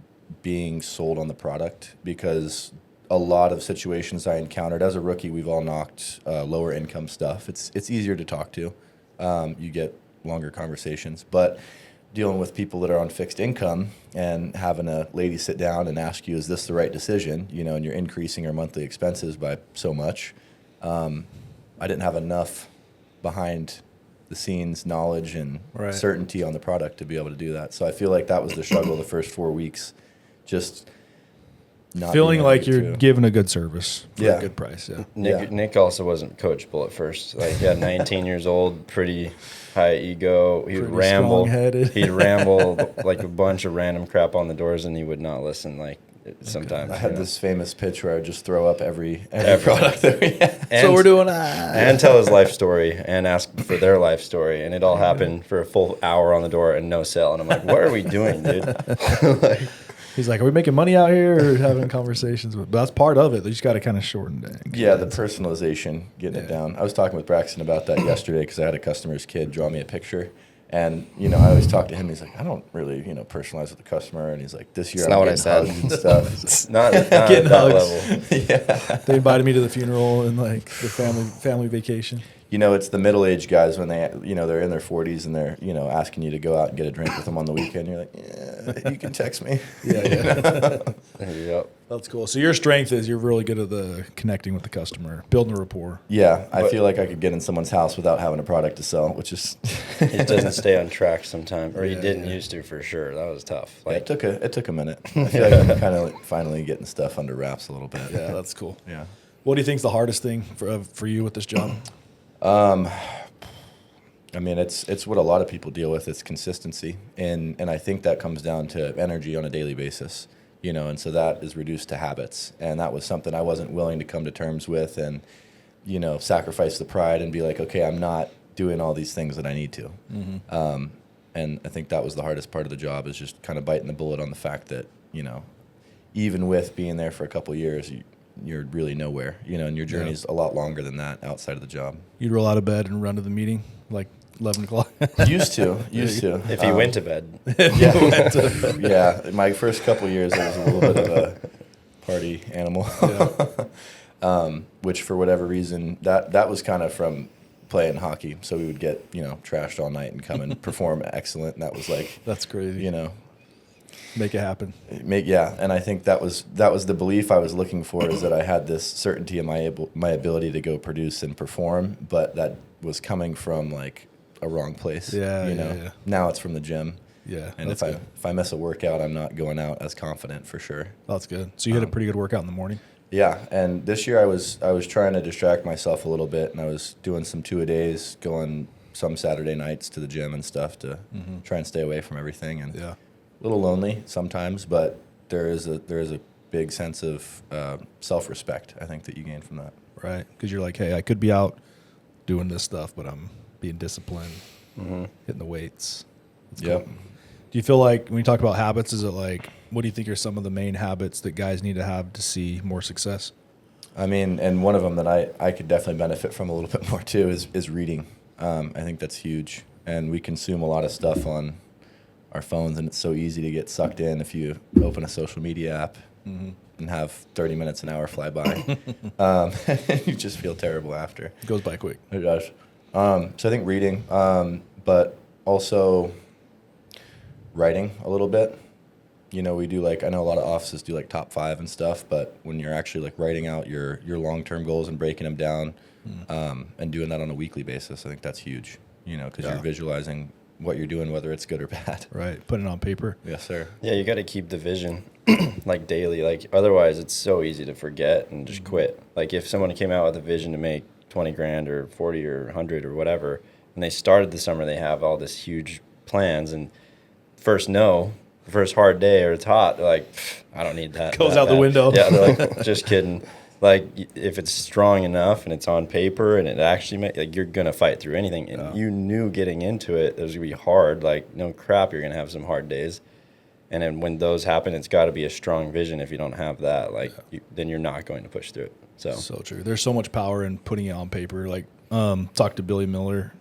being sold on the product, because a lot of situations I encountered as a rookie, we've all knocked lower income stuff. It's easier to talk to. You get longer conversations, but dealing with people that are on fixed income and having a lady sit down and ask you, is this the right decision? And you're increasing your monthly expenses by so much. I didn't have enough behind the scenes knowledge and certainty on the product to be able to do that. So I feel like that was the struggle the first 4 weeks. Just not feeling being able to like get you're through. giving a good service for Yeah. a good price. Yeah. Nick also wasn't coachable at first. Like, yeah, 19 years old, pretty high ego. He would Pretty ramble. strong-headed. He'd ramble like a bunch of random crap on the doors, and he would not listen. Like sometimes. I had this famous pitch where I would just throw up every product that we had. And, So we're doing and tell his life story and ask for their life story, and it all happened for a full hour on the door and no sale. And I'm like, what are we doing, dude? He's like, are we making money out here or having conversations? But that's part of it. You just got to kind of shorten it. Yeah, the personalization, getting it down. I was talking with Braxton about that yesterday because I had a customer's kid draw me a picture. And, I always talk to him. He's like, I don't really, personalize with the customer. And he's like, this year It's I'm not what I getting said. hugs and stuff. It's not Getting at that hugs. level. Yeah. They invited me to the funeral and like the family vacation. It's the middle-aged guys when they, they're in their 40s and they're, asking you to go out and get a drink with them on the weekend. You're like, yeah, you can text me. Yeah. Yep. That's cool. So your strength is you're really good at the connecting with the customer, building a rapport. Yeah, I feel like I could get in someone's house without having a product to sell, which is He doesn't stay on track sometimes, or he didn't used to for sure. That was tough. Yeah, Like, it took a minute. I feel like I'm kind of finally getting stuff under wraps a little bit. Yeah, that's cool. Yeah. What do you think's the hardest thing for you with this job? I mean, it's what a lot of people deal with. It's consistency, and I think that comes down to energy on a daily basis. And so that is reduced to habits, and that was something I wasn't willing to come to terms with, and sacrifice the pride and be like, okay, I'm not doing all these things that I need to. Mm-hmm. And I think that was the hardest part of the job, is just kind of biting the bullet on the fact that even with being there for a couple of years, you're really nowhere. And your journey's a lot longer than that outside of the job. You'd roll out of bed and run to the meeting like 11 o'clock. Used to. if he went to bed, Yeah, my first couple of years, I was a little bit of a party animal. Which for whatever reason, that was kind of from playing hockey. So we would get, trashed all night and come and perform excellent. And that was like, That's crazy. Make it happen. And I think that was the belief I was looking for, is that I had this certainty in my ability to go produce and perform, but that was coming from like a wrong place. Yeah. Now it's from the gym. Yeah, And that's if I miss a workout, I'm not going out as confident for sure. That's good. So you had a pretty good workout in the morning? Yeah, and this year I was trying to distract myself a little bit, and I was doing some 2-a-days, going some Saturday nights to the gym and stuff to try and stay away from everything. And Yeah. a little lonely sometimes, but there is a big sense of self-respect, I think, that you gain from that. Right. Because you're like, hey, I could be out doing this stuff, but I'm being disciplined, hitting the weights. That's Yep. cool. Do you feel like when you talk about habits, is it like, what do you think are some of the main habits that guys need to have to see more success? I mean, and one of them that I could definitely benefit from a little bit more too is reading. I think that's huge. And we consume a lot of stuff on our phones, and it's so easy to get sucked in if you open a social media app and have 30 minutes an hour fly by. You just feel terrible after. It goes by quick. It does. So I think reading, but also writing a little bit. You know, we do like, I know a lot of offices do like top 5 and stuff, but when you're actually like writing out your long-term goals and breaking them down and doing that on a weekly basis, I think that's huge, you know, because you're visualizing what you're doing, whether it's good or bad. Right. Putting it on paper. Yes, sir. Yeah, you got to keep the vision like daily. Like otherwise, it's so easy to forget and just quit. Like if someone came out with a vision to make 20 grand or 40 or 100 or whatever, and they started the summer, they have all this huge plans, and first hard day or it's hot, they're like, I don't need that. Goes out the window. Yeah, they're like, just kidding. Like if it's strong enough and it's on paper and it actually like you're gonna fight through anything, and you knew getting into it was gonna be hard. Like no crap, you're gonna have some hard days, and then when those happen, it's got to be a strong vision. If you don't have that, like then you're not going to push through it. So true. There's so much power in putting it on paper. Like talked to Billy Miller,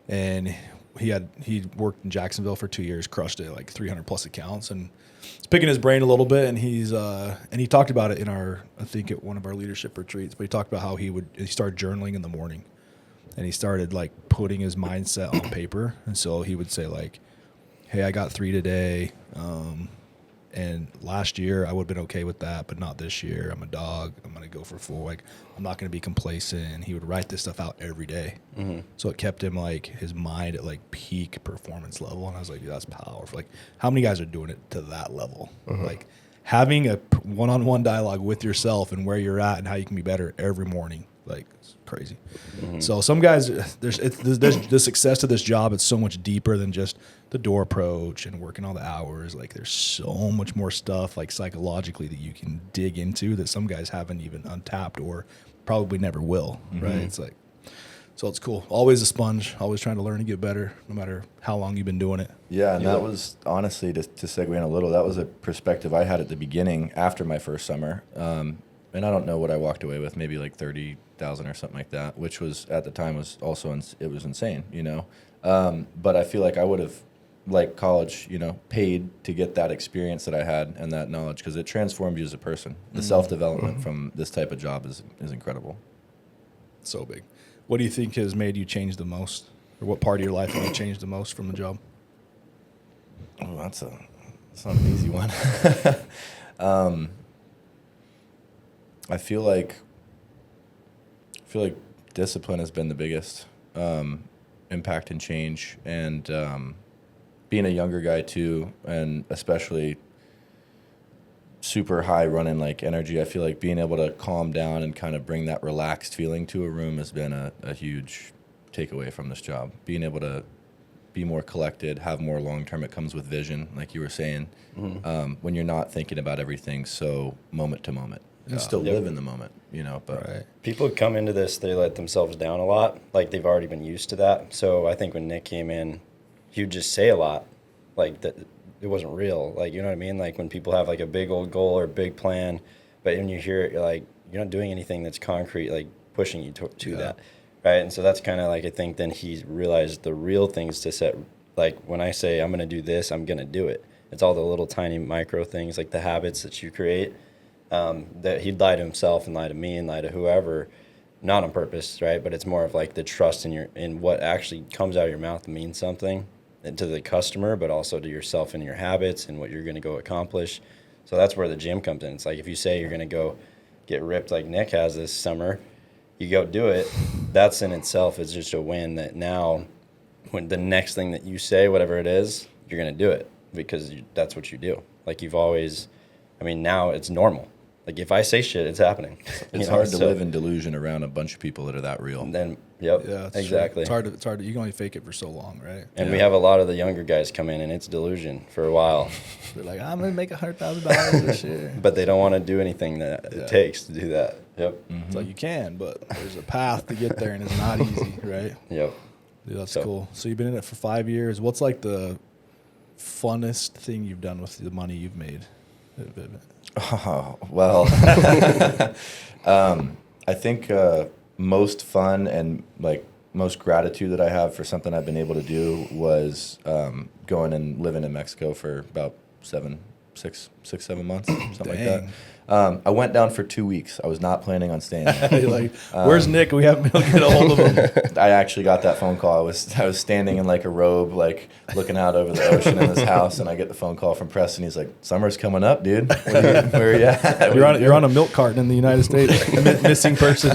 and he worked in Jacksonville for 2 years, crushed it, like 300 plus accounts, and it's picking his brain a little bit. And he talked about it in I think at one of our leadership retreats, but he talked about how he started journaling in the morning, and he started like putting his mindset on paper. And so he would say like, hey, I got 3 today. And last year I would have been okay with that, but not this year. I'm a dog. I'm going to go for 4. Like, I'm not going to be complacent. And he would write this stuff out every day. So it kept him like his mind at like peak performance level. And I was like, that's powerful. Like, how many guys are doing it to that level? Like having a one-on-one dialogue with yourself and where you're at and how you can be better every morning. Like, it's crazy. So some guys, there's the success of this job. It's so much deeper than just the door approach and working all the hours. Like there's so much more stuff like psychologically that you can dig into that some guys haven't even untapped or probably never will. Right. It's like, so it's cool. Always a sponge, always trying to learn and get better no matter how long you've been doing it. Yeah, and that was honestly, to segue in a little, that was a perspective I had at the beginning after my first summer. And I don't know what I walked away with, maybe like 30,000 or something like that, which was at the time was also, it was insane, you know? But I feel like I would have, like college, you know, paid to get that experience that I had and that knowledge because it transformed you as a person. The self-development from this type of job is incredible. So big. What do you think has made you change the most? Or what part of your life have you changed the most from the job? Oh, that's not an easy one. I feel like discipline has been the biggest impact and change, and being a younger guy too, and especially super high running like energy. I feel like being able to calm down and kind of bring that relaxed feeling to a room has been a huge takeaway from this job. Being able to be more collected, have more long term. It comes with vision, like you were saying. When you're not thinking about everything so moment to moment. You still live in the moment, you know. But people who come into this, they let themselves down a lot. Like they've already been used to that. So I think when Nick came in, he would just say a lot, like that it wasn't real. Like, you know what I mean? Like when people have like a big old goal or a big plan, but when you hear it, you're like, you're not doing anything that's concrete, like pushing you to that. Right. And so that's kind of like, I think then he realized the real things to set, like when I say I'm going to do this, I'm going to do it. It's all the little tiny micro things, like the habits that you create, that he'd lie to himself and lie to me and lie to whoever, not on purpose. Right. But it's more of like the trust in what actually comes out of your mouth means something to the customer, but also to yourself and your habits and what you're going to go accomplish. So that's where the gym comes in. It's like if you say you're going to go get ripped like Nick has this summer, you go do it. That's in itself is just a win that now when the next thing that you say, whatever it is, you're going to do it because that's what you do. Like you've always, I mean, now it's normal. Like if I say shit, it's happening. It's hard to live in delusion around a bunch of people that are that real. Then, yep, Yeah, it's exactly. True. It's hard to, you can only fake it for so long, right? And we have a lot of the younger guys come in, and it's delusion for a while. They're like, I'm going to make $100,000 this year. But they don't want to do anything that it takes to do that. Yep. It's like, you can, but there's a path to get there, and it's not easy, right? Yep. Dude, that's cool. So you've been in it for 5 years. What's like the funnest thing you've done with the money you've made at Vivint? Oh, well, I think most fun and like most gratitude that I have for something I've been able to do was going and living in Mexico for about 7 months, something like that. I went down for 2 weeks. I was not planning on staying there. You're like, where's Nick? We haven't been able to get a hold of him. I actually got that phone call. I was standing in like a robe, like looking out over the ocean in this house, and I get the phone call from Preston. He's like, "Summer's coming up, dude. Where are you at?" You're on a milk carton in the United States, missing person.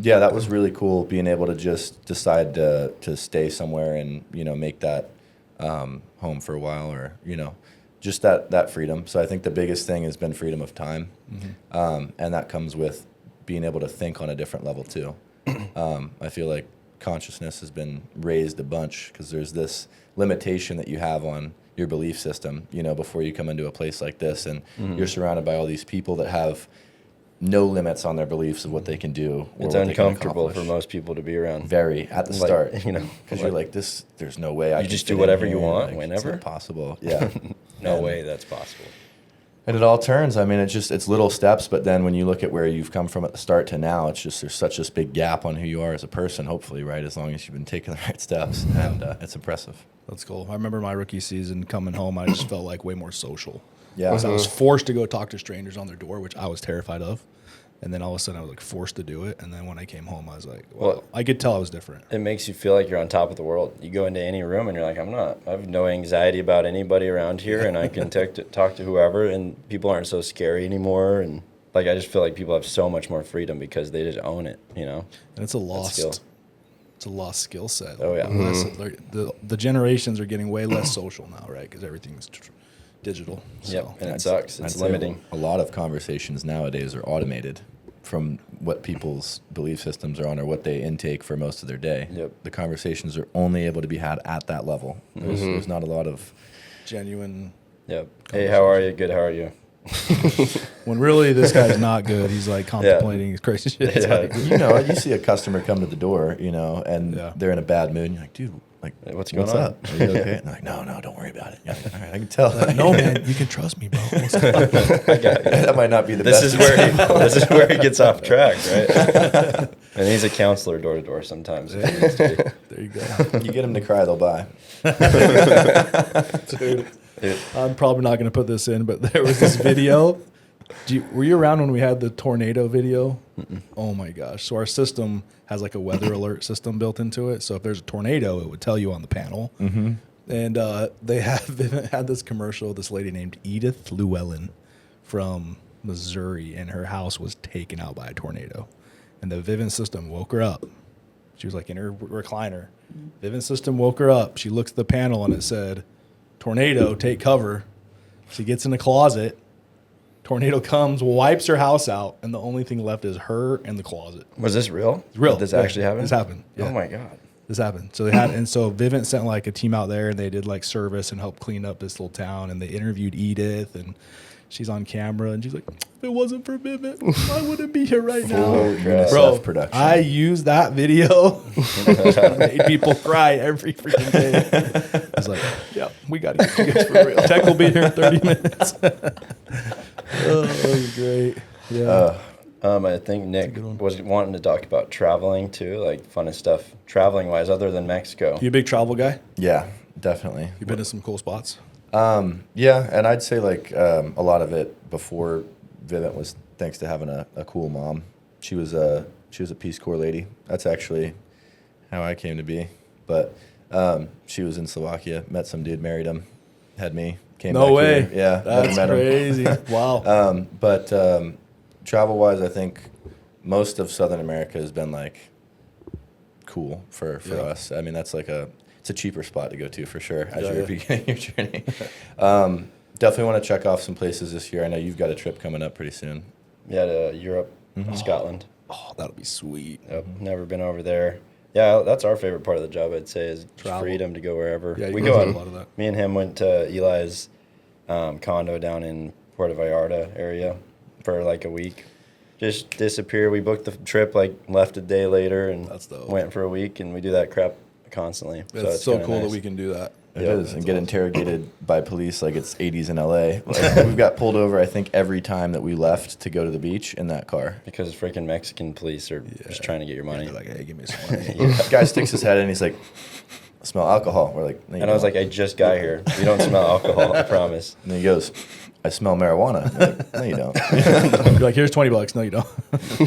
Yeah, that was really cool. Being able to just decide to stay somewhere and make that home for a while, or just that freedom. So I think the biggest thing has been freedom of time, and that comes with being able to think on a different level too. I feel like consciousness has been raised a bunch because there's this limitation that you have on your belief system, before you come into a place like this, and you're surrounded by all these people that have no limits on their beliefs of what they can do. Or It's what they can uncomfortable for accomplish. most people to be around. Very at the start, because you're like- like, this. There's no way I You can just fit do in whatever you here. want, Like, whenever? It's not possible. Yeah. No And- way that's possible. And it all turns. I mean, it's little steps, but then when you look at where you've come from at the start to now, it's just there's such this big gap on who you are as a person. Hopefully, right, as long as you've been taking the right steps, and it's impressive. That's cool. I remember my rookie season coming home. I just felt like way more social. Yeah. Because I was forced to go talk to strangers on their door, which I was terrified of. And then all of a sudden I was like forced to do it. And then when I came home, I was like, well, I could tell I was different. It makes you feel like you're on top of the world. You go into any room and you're like, I have no anxiety about anybody around here, and I can talk to whoever, and people aren't so scary anymore. And like, I just feel like people have so much more freedom because they just own it, And it's a skill. lost skill set. Oh, yeah. The generations are getting way less social now, right? Because everything's digital. Yep, So. and it sucks. I'd It's say limiting. A lot of conversations nowadays are automated from what people's belief systems are on or what they intake for most of their day. Yep. The conversations are only able to be had at that level. There's not a lot of Genuine. Yep. Hey, how are you? Good. How are you? When really this guy's not good. He's like contemplating his crazy shit. It's Yeah. like, you see a customer come to the door, and Yeah. they're in a bad mood, and you're like, dude, like, Hey, what's going on? up? Are you okay? And they're like, no, don't worry about it. You're like, all right, I can tell. no, man, you can trust me, bro. That might not be the This best. is where he gets off track, right? And he's a counselor door to door sometimes. if he needs to be. There you go. You get them to cry, they'll buy. Dude, I'm probably not going to put this in, but there was this video. Were you around when we had the tornado video? Oh my gosh. So our system has like a weather alert system built into it. So if there's a tornado, it would tell you on the panel. Mm-hmm. And they had this commercial, this lady named Edith Llewellyn from Missouri, and her house was taken out by a tornado. And the Vivint system woke her up. She was like in her recliner. Vivint system woke her up. She looks at the panel and it said, tornado, take cover. She gets in the closet. Tornado comes, wipes her house out, and the only thing left is her and the closet. Was this real? It's real. Did this Yeah, actually happen? This happened. Yeah. Oh my god. This happened. So they had, and so Vivint sent like a team out there, and they did like service and helped clean up this little town, and they interviewed Edith, and she's on camera, and she's like, if it wasn't for Vivint, I wouldn't be here right now. UNICEF Bro, production. I use that video. Made people cry every freaking day. I was like, yeah, we got to get you guys for real. Tech will be here in 30 minutes. Oh, that was great. Yeah. I think Nick was wanting to talk about traveling too, like funnest stuff traveling wise, other than Mexico. You a big travel guy? Yeah, definitely. You been to some cool spots? Yeah, and I'd say like a lot of it before Vivint was thanks to having a cool mom. She was a Peace Corps lady. That's actually how I came to be. But she was in Slovakia, met some dude, married him, had me, came No back way. here. Yeah, never That's met him. crazy. Wow. But travel-wise, I think most of Southern America has been like cool for us. I mean, that's like it's a cheaper spot to go to for sure as you're beginning your journey. Definitely want to check off some places this year. I know you've got a trip coming up pretty soon. Yeah, to Europe, Scotland. Oh, that'll be sweet. Yep, never been over there. Yeah, that's our favorite part of the job, I'd say, is Travel. freedom to go wherever. Yeah, we you go guys on. do a lot of that. Me and him went to Eli's condo down in Puerto Vallarta area for like a week. Just disappear. We booked the trip, like left a day later, and That's dope. went for a week, and we do that crap constantly. It's so kinda cool nice. that we can do that. It is, and get interrogated by police like it's 80s in LA. Like, we've got pulled over, I think, every time that we left to go to the beach in that car. Because freaking Mexican police are just trying to get your money. They're like, hey, give me some money. Guy sticks his head in, he's like, I smell alcohol. We're like, no, you And I was don't. like, I just got here. You don't smell alcohol, I promise. And then he goes, I smell marijuana. We're like, no, you don't. You're like, here's $20. No, you don't.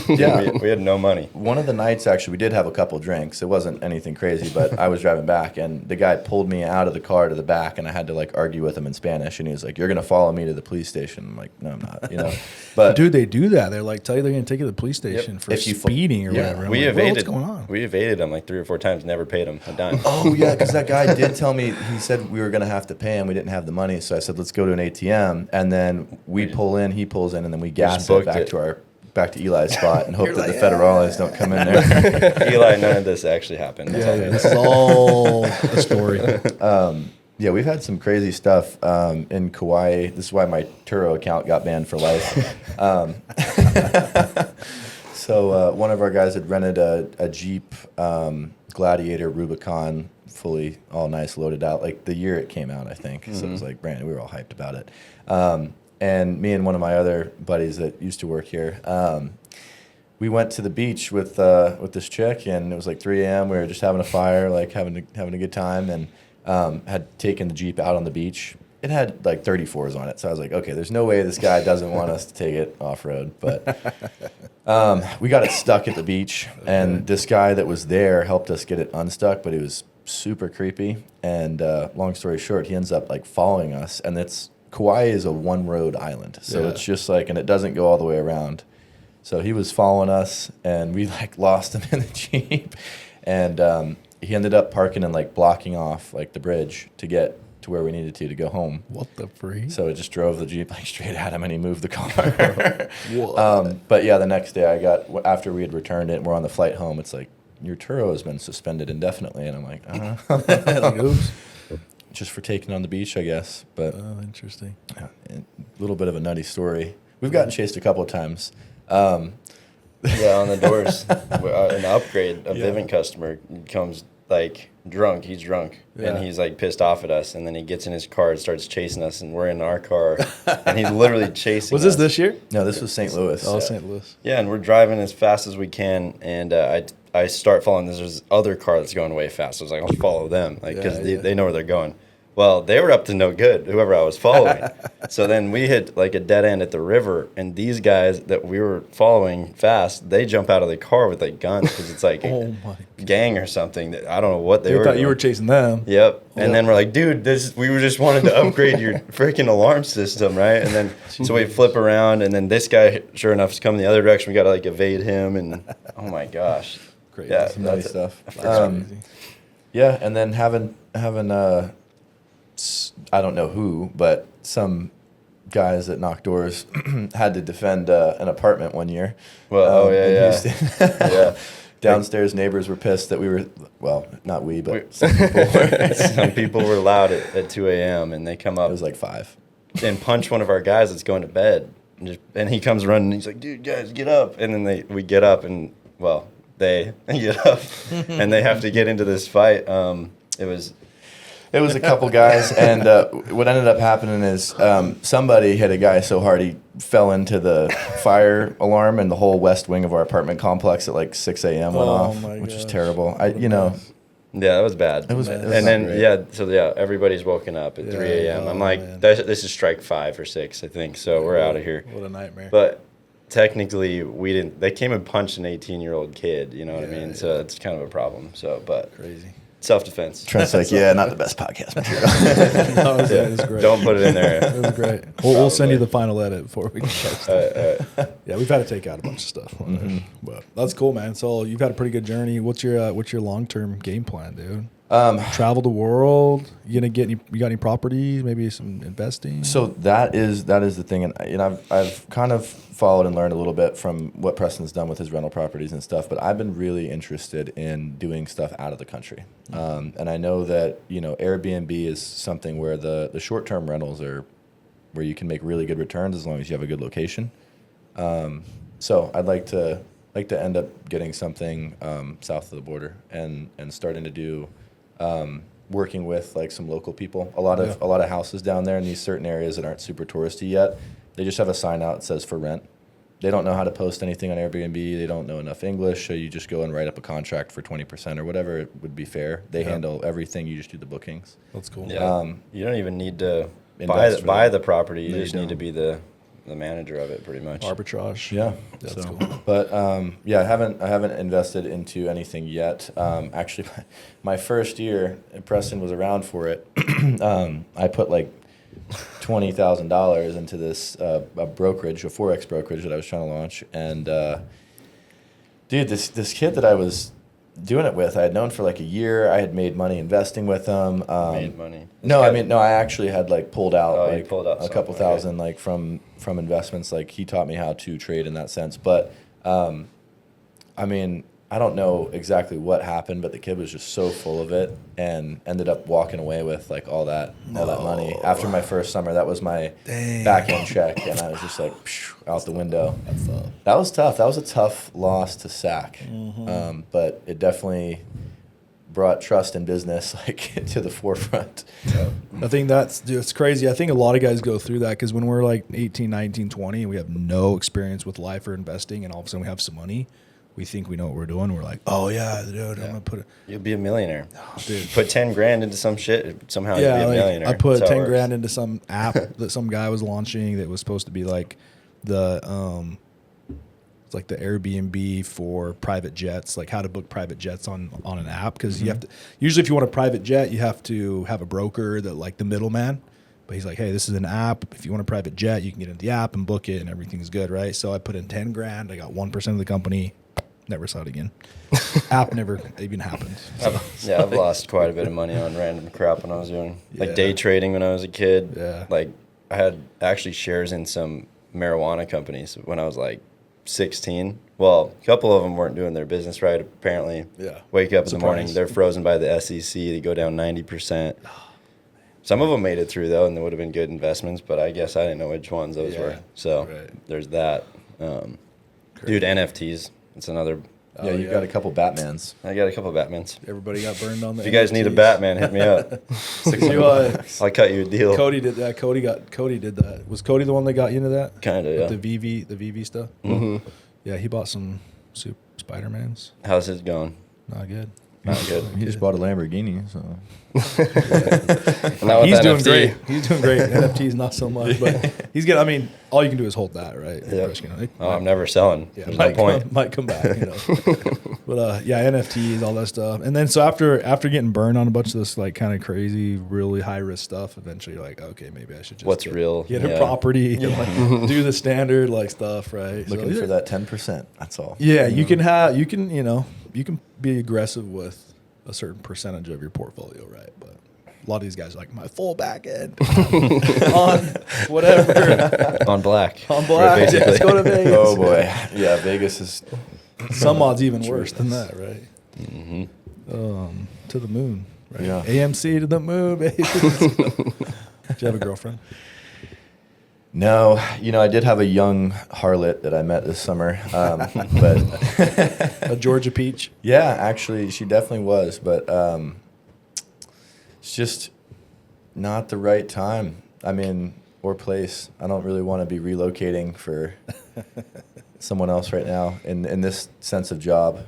Yeah. We had no money. One of the nights, actually, we did have a couple drinks. It wasn't anything crazy, but I was driving back, and the guy pulled me out of the car to the back, and I had to like argue with him in Spanish. And he was like, "You're gonna follow me to the police station." I'm like, "No, I'm not." You know, but Dude, they do that. They're like, tell you they're going to take you to the police station for If you speeding or yeah. whatever. I'm We like, "Whoa, evaded. what's going on? We evaded him like 3 or 4 times. Never paid him a dime. oh yeah, because that guy did tell me. He said we were gonna have to pay him. We didn't have the money, so I said, "Let's go to an ATM." And then we pull in, he pulls in, and then we gas it booked back it. to Eli's spot and hope that the federales don't come in there. Eli, none of this actually happened. That's all Yeah, good. this is all a story. Yeah, we've had some crazy stuff in Kauai. This is why my Turo account got banned for life. So one of our guys had rented a Jeep Gladiator Rubicon, fully all nice, loaded out, like the year it came out, I think. So it was like brand new. We were all hyped about it. And me and one of my other buddies that used to work here, we went to the beach with this chick, and it was like 3 a.m. We were just having a fire, like having a good time, and had taken the Jeep out on the beach. It had like 34s on it, so I was like, okay, there's no way this guy doesn't want us to take it off road. But we got it stuck at the beach, and this guy that was there helped us get it unstuck, but it was super creepy. And long story short, he ends up like following us, and Kauai is a one-road island, so it's just like, and it doesn't go all the way around. So he was following us, and we like lost him in the Jeep, and he ended up parking and like blocking off like the bridge to get to where we needed to go home. What the freak? So it just drove the Jeep like straight at him, and he moved the car. But yeah, the next day after we had returned it, and we're on the flight home. It's like, your Turo has been suspended indefinitely, and I'm like, Like, oops. just for taking on the beach, I guess. But Oh, interesting. a little bit of a nutty story. We've gotten chased a couple of times. Yeah, on the doors. An upgrade, a Vivint customer comes like drunk. He's drunk. Yeah. And he's like pissed off at us. And then he gets in his car and starts chasing us. And we're in our car. And he's literally chasing Was this us. this year? No, this was St. Louis. Oh, St. Louis. Yeah, and we're driving as fast as we can. And I start following. There's this other car that's going way fast. So I was like, I'll follow them. Like, because they know where they're going. Well, they were up to no good, whoever I was following. So then we hit like a dead end at the river, and these guys that we were following fast, they jump out of the car with like guns because it's like Oh my! a gang or something. That I don't know what they They were thought you doing. were chasing them. Yep. And then we're like, dude, we were just wanted to upgrade your freaking alarm system, right? And then so we flip around, and then this guy, sure enough, is coming the other direction. We got to like evade him, and oh my gosh, Crazy. yeah, Some nutty that's stuff. Crazy. Yeah, and then having I don't know who, but some guys that knocked doors had to defend an apartment one year. Well, in yeah. Houston. yeah. Downstairs neighbors were pissed that we were, well, not we, but some people were. Some people were loud at 2 a.m. and they come It up was like 5. and punch one of our guys that's going to bed. And he comes running. And he's like, dude, guys, get up. And then we get up and, well, they get up and they have to get into this fight. It was a couple guys, and what ended up happening is somebody hit a guy so hard he fell into the fire alarm, and the whole west wing of our apartment complex at like 6 a.m. went off, my which is gosh. terrible. Yeah, that was bad. It was and not then, great. everybody's woken up at 3 a.m. I'm oh, like, man. this is strike 5 or 6, I think. So we're out of here. What a nightmare. But technically, they came and punched an 18-year-old kid, you know what I Yeah, mean? So it's kind of a problem. So, but Crazy. self-defense. Trent's like, yeah, not the best podcast material. No, it was great. Don't put it in there. It was great. We'll send you the final edit before we can post it. All right. Yeah, we've had to take out a bunch of stuff. But that's cool, man. So you've had a pretty good journey. What's your long-term game plan, dude? Travel the world. You got any properties? Maybe some investing. So that is the thing, and I've kind of followed and learned a little bit from what Preston's done with his rental properties and stuff. But I've been really interested in doing stuff out of the country, and I know that Airbnb is something where the short term rentals are where you can make really good returns as long as you have a good location. So I'd like to end up getting something south of the border and starting to do. Working with like some local people, a lot of houses down there in these certain areas that aren't super touristy yet. They just have a sign out that says for rent. They don't know how to post anything on Airbnb. They don't know enough English, so you just go and write up a contract for 20% or whatever it would be fair. They handle everything. You just do the bookings. That's cool. Yeah. You don't even need to Invest buy the property. You No, you just need to don't. be the manager of it, pretty much. Arbitrage. Yeah, That's cool. But I haven't invested into anything yet. Actually, my first year, Preston was around for it. I put like $20,000 into this a brokerage, a forex brokerage that I was trying to launch, and dude, this kid that I was doing it with, I had known for like a year. I had made money investing with him. Made money. I actually had like pulled out Oh, you like pulled out a couple something, okay. thousand like from investments. Like he taught me how to trade in that sense. But I don't know exactly what happened, but the kid was just so full of it and ended up walking away with like all that money. After my first summer, that was my back end check, and I was just like out the window. That's tough. That was tough. That was a tough loss to sack, but it definitely brought trust in business like to the forefront. I think it's crazy. I think a lot of guys go through that because when we're like 18, 19, 20, and we have no experience with life or investing, and all of a sudden we have some money, we think we know what we're doing. We're like, oh yeah, dude, I'm gonna put it. You'll be a millionaire. Dude. Put 10 grand into some shit, somehow you'll be a millionaire. I put That's how it 10 works. grand into some app that some guy was launching that was supposed to be like the it's like the Airbnb for private jets, like how to book private jets on an app, because you have to usually if you want a private jet you have to have a broker that like the middleman. But he's like, hey, this is an app. If you want a private jet, you can get into the app and book it, and everything's good, right? So I put in 10 grand. I got 1% of the company. Never saw it again. App never even happened. So, I've lost quite a bit of money on random crap when I was doing like day trading when I was a kid. Yeah. Like I had actually shares in some marijuana companies when I was like 16. Well, a couple of them weren't doing their business right, apparently. Yeah. Wake up in the morning, Surprise. they're frozen by the SEC. They go down 90%. Some of them made it through, though, and they would have been good investments, but I guess I didn't know which ones those were. So there's that. Dude, NFTs. It's another. Yeah, you've got a couple Batmans. I got a couple of Batmans. everybody got burned on the If you guys need a NFTs. Batman, hit me up. I'll cut you a deal. Cody did that. Cody did that. Was Cody the one that got you into that? Kind of, yeah. With the VV stuff? Yeah, he bought some Spider-Mans. How's it going? Not good. Not good. He just bought a Lamborghini, so Now with He's NFT, doing great. He's doing great. NFTs not so much, but he's good. I mean, all you can do is hold that, right? Yep. I'm never selling. Yeah, There's no point. Might come back, But yeah, NFTs, all that stuff. And then so after getting burned on a bunch of this like kind of crazy, really high risk stuff, eventually you're like, okay, maybe I should just What's real? get a Yeah. property and like do the standard like stuff, right? looking So, for that 10%. That's all. Yeah, you can be aggressive with a certain percentage of your portfolio, right? But a lot of these guys are like my full back end on whatever On black. on black. Yeah, let's go to Vegas. Oh boy, yeah, Vegas is. Some odds even worse than that, right? To the moon, right? Yeah. AMC to the moon, baby. Do you have a girlfriend? No, I did have a young harlot that I met this summer, but A Georgia peach? yeah, actually, she definitely was, but it's just not the right time. I mean, or place. I don't really want to be relocating for someone else right now in this sense of job.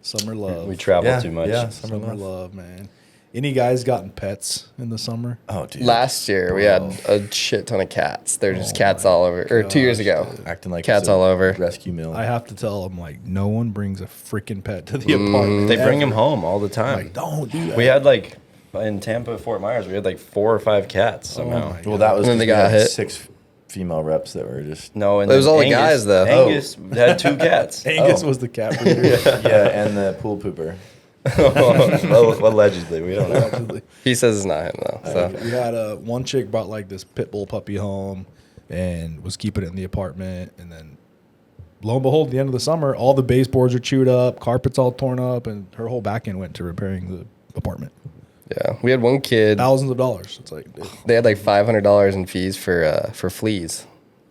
Summer love. We travel Yeah, too much. yeah. Summer love, man. Any guys gotten pets in the summer? Oh, dude, last year we had a shit ton of cats. There were just cats all over. Or 2 years ago, acting like cats it's a all over. rescue meal. I have to tell them, like, no one brings a freaking pet to the apartment. They bring them ever. home all the time. Like, don't do that. We had like in Tampa, Fort Myers, we had like 4 or 5 cats somehow. my well, that was And then 'cause they we got had hit. 6 female reps that were just No, and It was then all the guys, though. Angus had 2 cats. Angus Oh. was the cat breeder. yeah, and the pool pooper. Well, allegedly, we don't know. Allegedly. He says it's not him though. So We had one chick brought like this pit bull puppy home and was keeping it in the apartment, and then lo and behold, at the end of the summer, all the baseboards are chewed up, carpet's all torn up, and her whole back end went to repairing the apartment. yeah, we had one kid. Thousands of dollars. It's like, dude. They had like $500 in fees for fleas,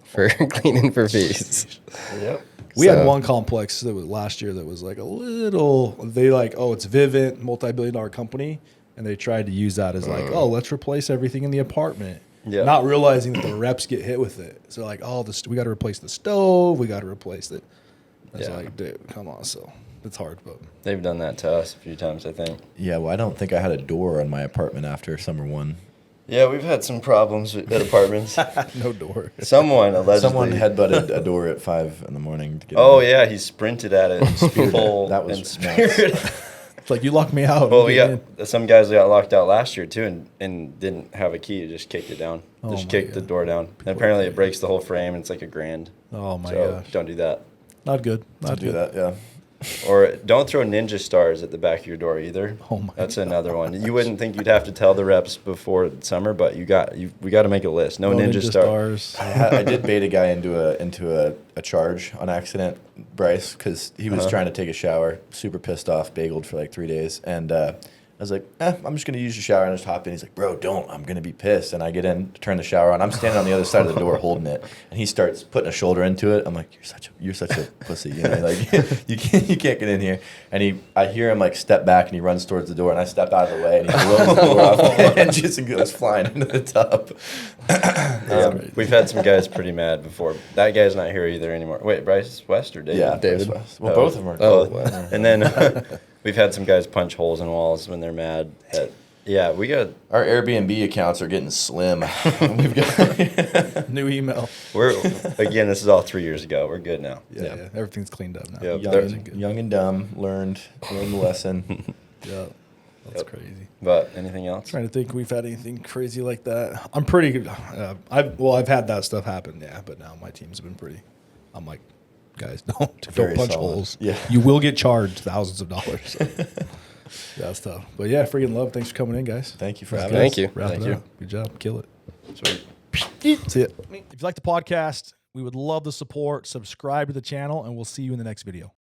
for cleaning for fees. Yep. We had So- one complex that was last year that was like a little. They like, oh, it's Vivint, multi-billion-dollar company, and they tried to use that as like, oh, let's replace everything in the apartment. Yeah. Not realizing that the reps get hit with it. So like, oh, we got to replace the stove. We got to replace it. It's Yeah. like, dude, come on. So it's hard, but They've done that to us a few times, I think. Yeah, well, I don't think I had a door on my apartment after summer one. Yeah, we've had some problems at apartments. no door. Someone allegedly. Someone headbutted a door at 5 in the morning. To get Oh in. yeah, he sprinted at it. Full That was and nuts. speared. It's like you locked me out. Well, I'm we getting got some guys got locked out last year too, and didn't have a key. Just kicked it down. Oh Just my kicked the God. door down. And apparently, it breaks the whole frame. And it's like $1,000. in. Oh my So gosh. don't do that. Not good. Not Don't do good. that, yeah. Or don't throw ninja stars at the back of your door either. Oh my That's another one. You wouldn't think you'd have to tell the reps before summer, but we got to make a list. No, ninja stars. stars. I did bait a guy into a charge on accident, Bryce, because he was trying to take a shower, super pissed off, bageled for like 3 days, and I was like, I'm just gonna use the shower and just hop in. He's like, bro, don't. I'm gonna be pissed. And I get in to turn the shower on. I'm standing on the other side of the door holding it, and he starts putting a shoulder into it. I'm like, you're such a pussy, you know, like you can't get in here. And I hear him like step back, and he runs towards the door, and I step out of the way, and he blows the door off, and just goes flying into the tub. We've had some guys pretty mad before. That guy's not here either anymore. Wait, Bryce West or David? Yeah, David. Well, both of them are. Oh, both. And then we've had some guys punch holes in walls when they're mad. We got. Our Airbnb accounts are getting slim. We've got New email. Again, this is all 3 years ago. We're good now. Yeah. Everything's cleaned up now. Yep. young and dumb. Learned the lesson. Yeah. That's crazy. But anything else? Trying to think if we've had anything crazy like that. I'm pretty good. I've had that stuff happen, yeah, but now my team's been pretty. I'm like, guys, don't Very punch solid. holes. Yeah. You will get charged thousands of dollars. So. Yeah, that's tough. But yeah, freaking love. Thanks for coming in, guys. Thank you for Let's having go. us. Thank you. Wrap Thank it you. up. Good job. Kill it. Sweet. See it. If you like the podcast, we would love the support. Subscribe to the channel, and we'll see you in the next video.